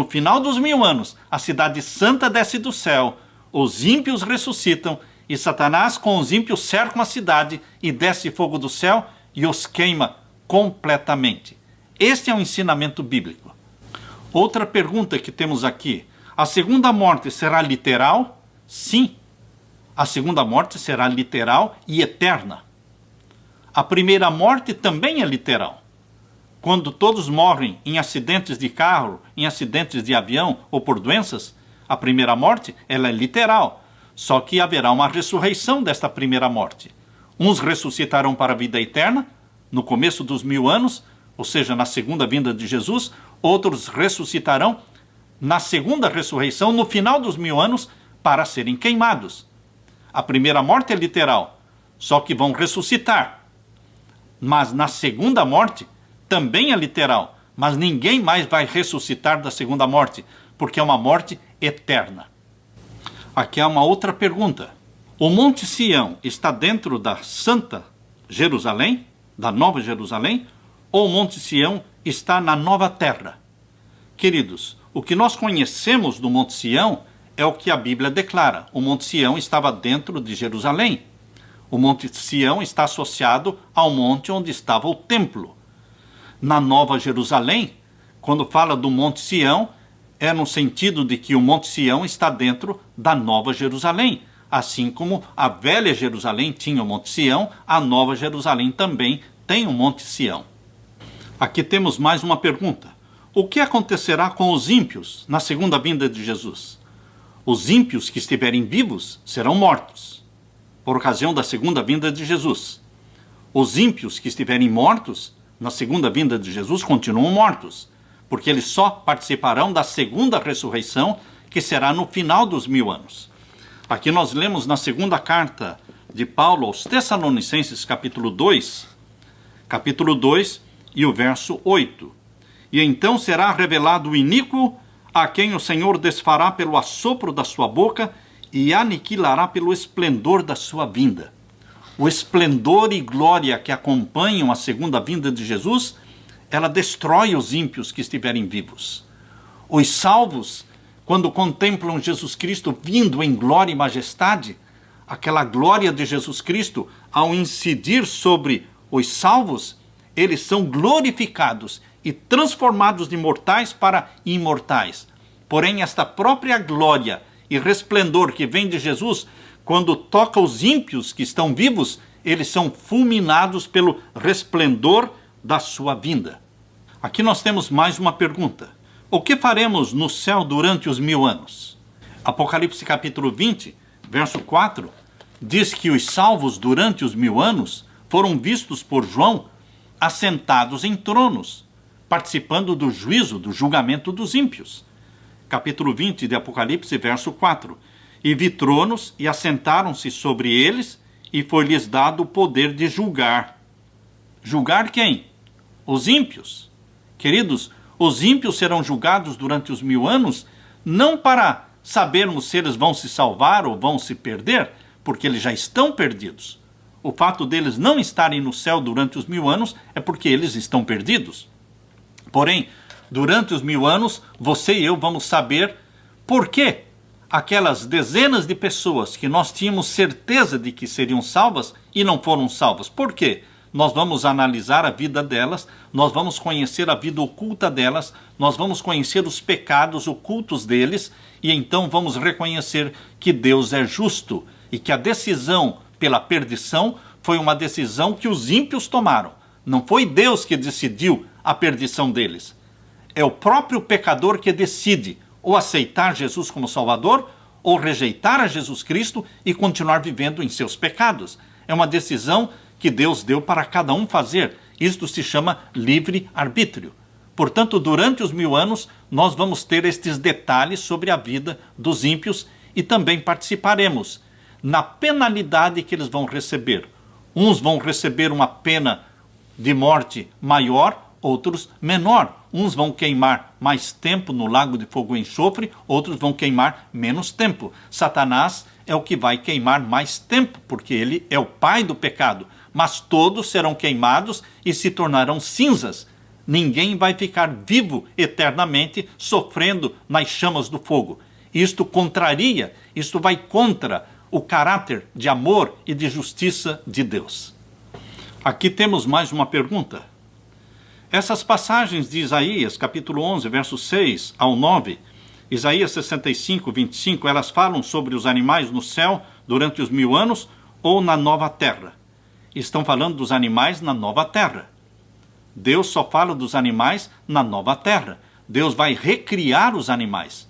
final dos 1000 anos, a Cidade Santa desce do céu, os ímpios ressuscitam, e Satanás com os ímpios cercam a cidade e desce fogo do céu e os queima completamente. Este é o ensinamento bíblico. Outra pergunta que temos aqui: a segunda morte será literal? Sim, a segunda morte será literal e eterna. A primeira morte também é literal. Quando todos morrem em acidentes de carro, em acidentes de avião ou por doenças, a primeira morte ela é literal. Só que haverá uma ressurreição desta primeira morte. Uns ressuscitarão para a vida eterna, no começo dos 1000 anos, ou seja, na segunda vinda de Jesus. Outros ressuscitarão na segunda ressurreição, no final dos 1000 anos, para serem queimados. A primeira morte é literal. só que vão ressuscitar. Mas na segunda morte, também é literal, mas ninguém mais vai ressuscitar da segunda morte, porque é uma morte eterna. Aqui há uma outra pergunta. O Monte Sião está dentro da Santa Jerusalém, da Nova Jerusalém, ou o Monte Sião está na Nova Terra? Queridos, o que nós conhecemos do Monte Sião é o que a Bíblia declara. O Monte Sião estava dentro de Jerusalém. O Monte Sião está associado ao monte onde estava o templo. Na Nova Jerusalém, quando fala do Monte Sião, é no sentido de que o Monte Sião está dentro da Nova Jerusalém. Assim como a velha Jerusalém tinha o Monte Sião, a Nova Jerusalém também tem o Monte Sião. Aqui temos mais uma pergunta. O que acontecerá com os ímpios na segunda vinda de Jesus? Os ímpios que estiverem vivos serão mortos, por ocasião da segunda vinda de Jesus. Os ímpios que estiverem mortos, na segunda vinda de Jesus, continuam mortos, porque eles só participarão da segunda ressurreição, que será no final dos 1000 anos. Aqui nós lemos na segunda carta de Paulo aos Tessalonicenses, capítulo 2 e o verso 8. E então será revelado o iníquo, a quem o Senhor desfará pelo assopro da sua boca e aniquilará pelo esplendor da sua vinda. O esplendor e glória que acompanham a segunda vinda de Jesus, ela destrói os ímpios que estiverem vivos. Os salvos, quando contemplam Jesus Cristo vindo em glória e majestade, aquela glória de Jesus Cristo, ao incidir sobre os salvos, eles são glorificados e transformados de mortais para imortais. Porém, esta própria glória e resplendor que vem de Jesus, quando toca os ímpios que estão vivos, eles são fulminados pelo resplendor da sua vinda. Aqui nós temos mais uma pergunta. O que faremos no céu durante os 1000 anos? Apocalipse capítulo 20, verso 4, diz que os salvos durante os 1000 anos foram vistos por João assentados em tronos, participando do juízo, do julgamento dos ímpios. Capítulo 20 de Apocalipse, verso 4. E vi tronos, e assentaram-se sobre eles, e foi-lhes dado o poder de julgar. Julgar quem? Os ímpios. Queridos, os ímpios serão julgados durante os 1000 anos, não para sabermos se eles vão se salvar ou vão se perder, porque eles já estão perdidos. O fato deles não estarem no céu durante os 1000 anos é porque eles estão perdidos. Porém, durante os 1000 anos, você e eu vamos saber por que aquelas dezenas de pessoas que nós tínhamos certeza de que seriam salvas e não foram salvas. Por quê? Nós vamos analisar a vida delas, nós vamos conhecer a vida oculta delas, nós vamos conhecer os pecados ocultos deles, e então vamos reconhecer que Deus é justo e que a decisão pela perdição foi uma decisão que os ímpios tomaram. Não foi Deus que decidiu a perdição deles. É o próprio pecador que decide ou aceitar Jesus como Salvador ou rejeitar a Jesus Cristo e continuar vivendo em seus pecados. É uma decisão que Deus deu para cada um fazer. Isto se chama livre-arbítrio. Portanto, durante os 1000 anos, nós vamos ter estes detalhes sobre a vida dos ímpios e também participaremos na penalidade que eles vão receber. Uns vão receber uma pena de morte maior, outros menor. Uns vão queimar mais tempo no lago de fogo e enxofre, outros vão queimar menos tempo. Satanás é o que vai queimar mais tempo, porque ele é o pai do pecado. Mas todos serão queimados e se tornarão cinzas. Ninguém vai ficar vivo eternamente sofrendo nas chamas do fogo. Isto contraria, isto vai contra o caráter de amor e de justiça de Deus. Aqui temos mais uma pergunta. Essas passagens de Isaías, capítulo 11, versos 6 ao 9, Isaías 65, 25, elas falam sobre os animais no céu durante os 1000 anos ou na nova terra? Estão falando dos animais na nova terra. Deus só fala dos animais na nova terra. Deus vai recriar os animais.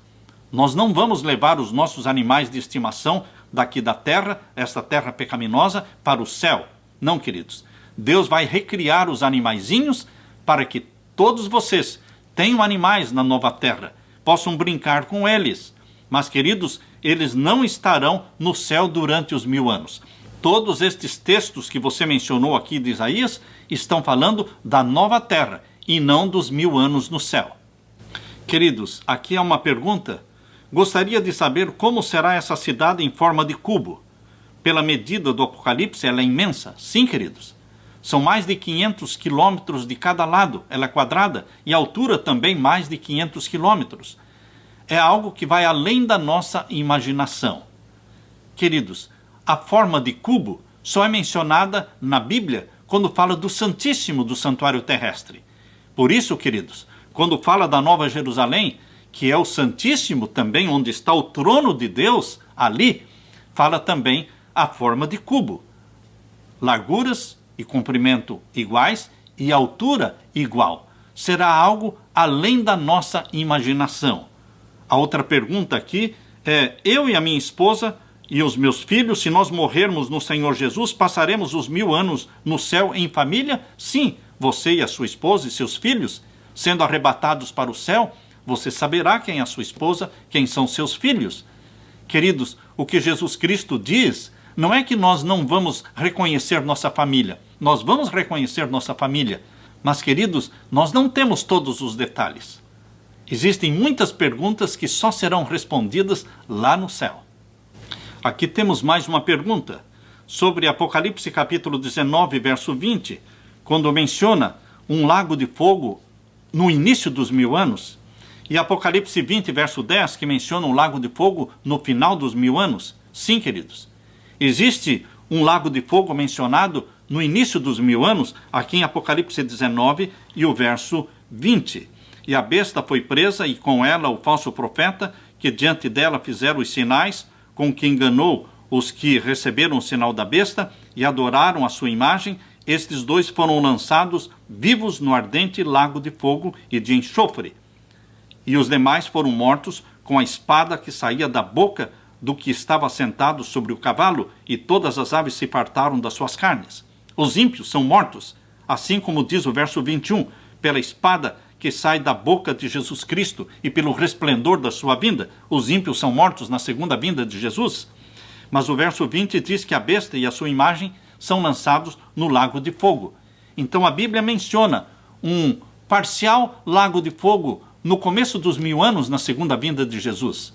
Nós não vamos levar os nossos animais de estimação daqui da terra, esta terra pecaminosa, para o céu. Não, queridos. Deus vai recriar os animaizinhos para que todos vocês tenham animais na nova terra, possam brincar com eles. Mas, queridos, eles não estarão no céu durante os 1000 anos. Todos estes textos que você mencionou aqui de Isaías estão falando da nova terra e não dos 1000 anos no céu. Queridos, aqui há uma pergunta. Gostaria de saber como será essa cidade em forma de cubo. Pela medida do Apocalipse, ela é imensa. Sim, queridos. São mais de 500 quilômetros de cada lado. Ela é quadrada e a altura também mais de 500 quilômetros. É algo que vai além da nossa imaginação. Queridos, a forma de cubo só é mencionada na Bíblia quando fala do Santíssimo do santuário terrestre. Por isso, queridos, quando fala da Nova Jerusalém, que é o Santíssimo também, onde está o trono de Deus, ali, fala também a forma de cubo. Larguras e comprimento iguais e altura igual. Será algo além da nossa imaginação. A outra pergunta aqui é: eu e a minha esposa e os meus filhos, se nós morrermos no Senhor Jesus, passaremos os 1000 anos no céu em família? Sim, você e a sua esposa e seus filhos, sendo arrebatados para o céu, você saberá quem é a sua esposa, quem são seus filhos. Queridos, o que Jesus Cristo diz não é que nós não vamos reconhecer nossa família. Nós vamos reconhecer nossa família. Mas, queridos, nós não temos todos os detalhes. Existem muitas perguntas que só serão respondidas lá no céu. Aqui temos mais uma pergunta sobre Apocalipse capítulo 19, verso 20, quando menciona um lago de fogo no início dos 1000 anos, e Apocalipse 20, verso 10, que menciona um lago de fogo no final dos 1000 anos. Sim, queridos, existe um lago de fogo mencionado no início dos 1000 anos, aqui em Apocalipse 19 e o verso 20. E a besta foi presa, e com ela o falso profeta, que diante dela fizeram os sinais, com que enganou os que receberam o sinal da besta e adoraram a sua imagem. Estes dois foram lançados vivos no ardente lago de fogo e de enxofre. E os demais foram mortos com a espada que saía da boca do que estava sentado sobre o cavalo, e todas as aves se fartaram das suas carnes. Os ímpios são mortos, assim como diz o verso 21, pela espada que sai da boca de Jesus Cristo e pelo resplendor da sua vinda. Os ímpios são mortos na segunda vinda de Jesus. Mas o verso 20 diz que a besta e a sua imagem são lançados no lago de fogo. Então a Bíblia menciona um parcial lago de fogo no começo dos 1000 anos, na segunda vinda de Jesus.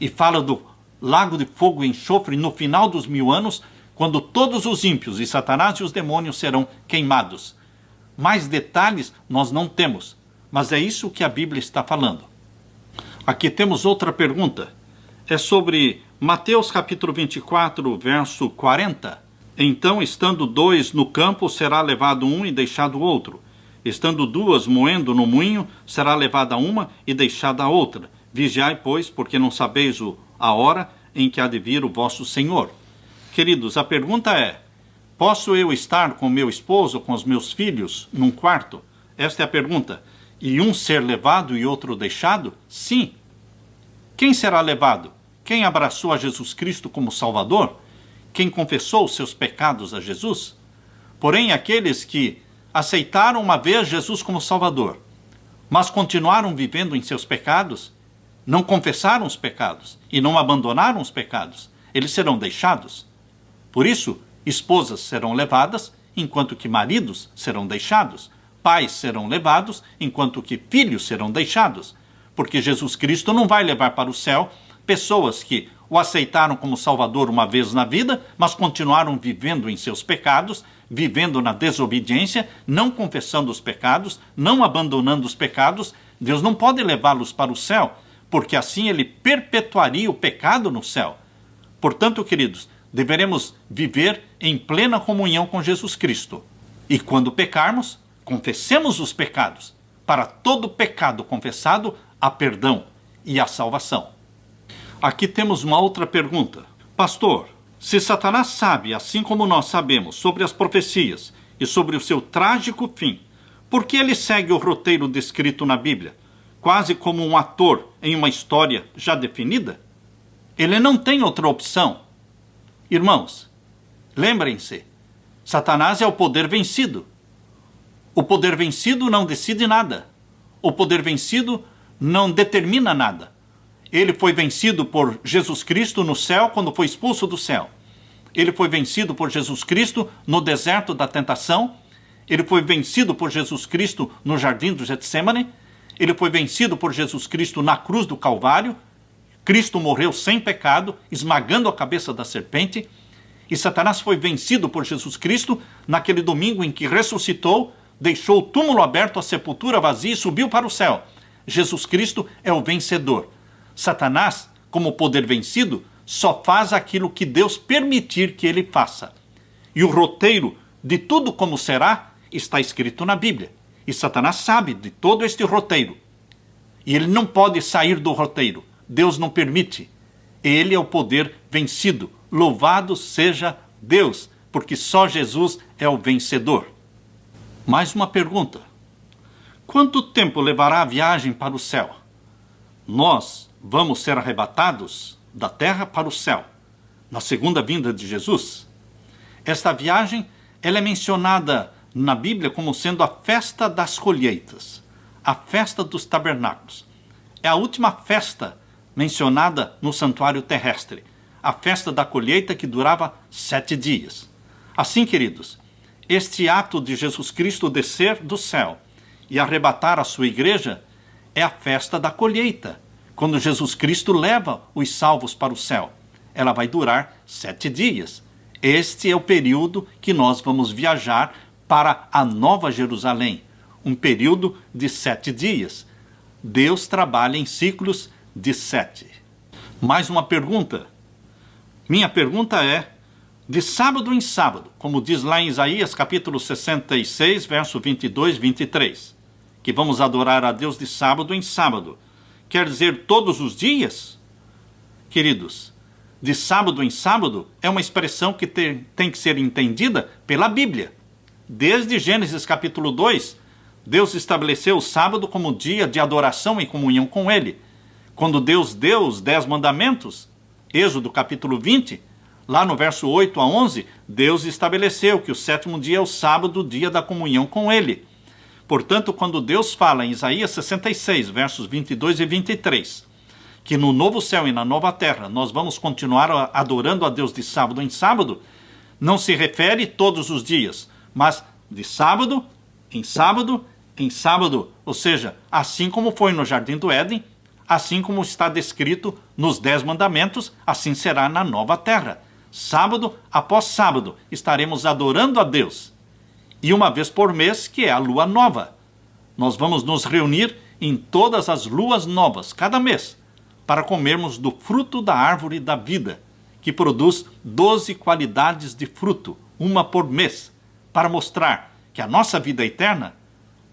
E fala do lago de fogo e enxofre no final dos 1000 anos, quando todos os ímpios e Satanás e os demônios serão queimados. Mais detalhes nós não temos, mas é isso que a Bíblia está falando. Aqui temos outra pergunta. É sobre Mateus capítulo 24, verso 40. Então, estando 2 no campo, será levado um e deixado outro. Estando 2 moendo no moinho, será levada uma e deixada a outra. Vigiai, pois, porque não sabeis a hora em que há de vir o vosso Senhor. Queridos, a pergunta é: posso eu estar com meu esposo, com os meus filhos, num quarto? Esta é a pergunta. E um ser levado e outro deixado? Sim. Quem será levado? Quem abraçou a Jesus Cristo como Salvador? Quem confessou os seus pecados a Jesus? Porém, aqueles que aceitaram uma vez Jesus como Salvador, mas continuaram vivendo em seus pecados, não confessaram os pecados e não abandonaram os pecados, eles serão deixados. Por isso, esposas serão levadas, enquanto que maridos serão deixados. Pais serão levados, enquanto que filhos serão deixados. Porque Jesus Cristo não vai levar para o céu pessoas que o aceitaram como Salvador uma vez na vida, mas continuaram vivendo em seus pecados, vivendo na desobediência, não confessando os pecados, não abandonando os pecados. Deus não pode levá-los para o céu, porque assim ele perpetuaria o pecado no céu. Portanto, queridos, deveremos viver em plena comunhão com Jesus Cristo. E quando pecarmos, confessemos os pecados. Para todo pecado confessado, há perdão e há salvação. Aqui temos uma outra pergunta. Pastor, se Satanás sabe, assim como nós sabemos, sobre as profecias e sobre o seu trágico fim, por que ele segue o roteiro descrito na Bíblia, quase como um ator em uma história já definida? Ele não tem outra opção. Irmãos, lembrem-se, Satanás é o poder vencido. O poder vencido não decide nada. O poder vencido não determina nada. Ele foi vencido por Jesus Cristo no céu quando foi expulso do céu. ele foi vencido por Jesus Cristo no deserto da tentação, ele foi vencido por Jesus Cristo no jardim do Getsêmani, ele foi vencido por Jesus Cristo na cruz do Calvário. Cristo morreu sem pecado, esmagando a cabeça da serpente, e Satanás foi vencido por Jesus Cristo naquele domingo em que ressuscitou, deixou o túmulo aberto, a sepultura vazia e subiu para o céu. Jesus Cristo é o vencedor. Satanás, como poder vencido, só faz aquilo que Deus permitir que ele faça. E o roteiro de tudo como será está escrito na Bíblia. E Satanás sabe de todo este roteiro. E ele não pode sair do roteiro. Deus não permite. Ele é o poder vencido. Louvado seja Deus, porque só Jesus é o vencedor. Mais uma pergunta. Quanto tempo levará a viagem para o céu? Nós vamos ser arrebatados da terra para o céu, na segunda vinda de Jesus? Esta viagem, ela é mencionada na Bíblia como sendo a festa das colheitas, a festa dos tabernáculos. É a última festa mencionada no santuário terrestre, a festa da colheita que durava 7 dias. Assim, queridos, este ato de Jesus Cristo descer do céu e arrebatar a sua igreja é a festa da colheita, quando Jesus Cristo leva os salvos para o céu. Ela vai durar 7 dias. Este é o período que nós vamos viajar para a Nova Jerusalém, um período de 7 dias. Deus trabalha em ciclos de 7. Mais uma pergunta. Minha pergunta é: de sábado em sábado, como diz lá em Isaías capítulo 66, verso 22 e 23, que vamos adorar a Deus de sábado em sábado, quer dizer todos os dias? Queridos, de sábado em sábado é uma expressão que tem que ser entendida pela Bíblia. Desde Gênesis capítulo 2, Deus estabeleceu o sábado como dia de adoração e comunhão com Ele. Quando Deus deu os 10 mandamentos, Êxodo capítulo 20, lá no verso 8 a 11, Deus estabeleceu que o 7º dia é o sábado, o dia da comunhão com Ele. Portanto, quando Deus fala em Isaías 66, versos 22 e 23, que no novo céu e na nova terra nós vamos continuar adorando a Deus de sábado em sábado, não se refere todos os dias, mas de sábado em sábado em sábado, ou seja, assim como foi no Jardim do Éden, assim como está descrito nos 10 mandamentos, assim será na nova terra. Sábado após sábado estaremos adorando a Deus. E uma vez por mês, que é a lua nova. Nós vamos nos reunir em todas as luas novas, cada mês, para comermos do fruto da árvore da vida, que produz 12 qualidades de fruto, uma por mês, para mostrar que a nossa vida eterna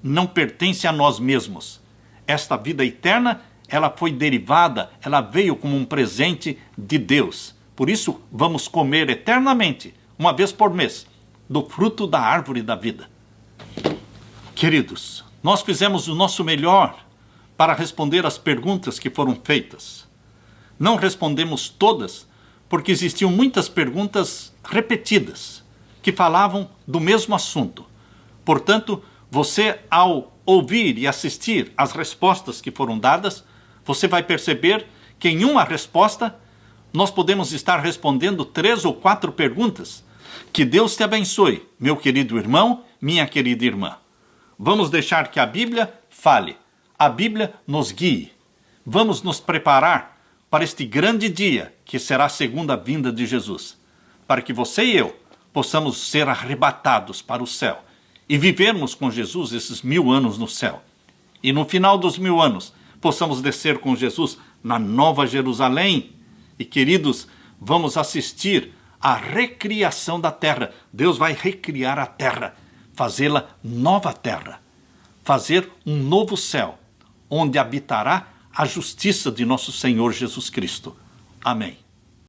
não pertence a nós mesmos. Esta vida eterna, ela foi derivada, ela veio como um presente de Deus. Por isso, vamos comer eternamente, uma vez por mês, do fruto da árvore da vida. Queridos, nós fizemos o nosso melhor para responder às perguntas que foram feitas. Não respondemos todas, porque existiam muitas perguntas repetidas, que falavam do mesmo assunto. Portanto, você, ao ouvir e assistir às respostas que foram dadas, você vai perceber que em uma resposta nós podemos estar respondendo 3 ou 4 perguntas. Que Deus te abençoe, meu querido irmão, minha querida irmã. Vamos deixar que a Bíblia fale, a Bíblia nos guie. Vamos nos preparar para este grande dia que será a segunda vinda de Jesus, para que você e eu possamos ser arrebatados para o céu e vivermos com Jesus esses 1000 anos no céu. E no final dos 1000 anos, possamos descer com Jesus na Nova Jerusalém. E, queridos, vamos assistir à recriação da terra. Deus vai recriar a terra, fazê-la nova terra, fazer um novo céu, onde habitará a justiça de nosso Senhor Jesus Cristo. Amém.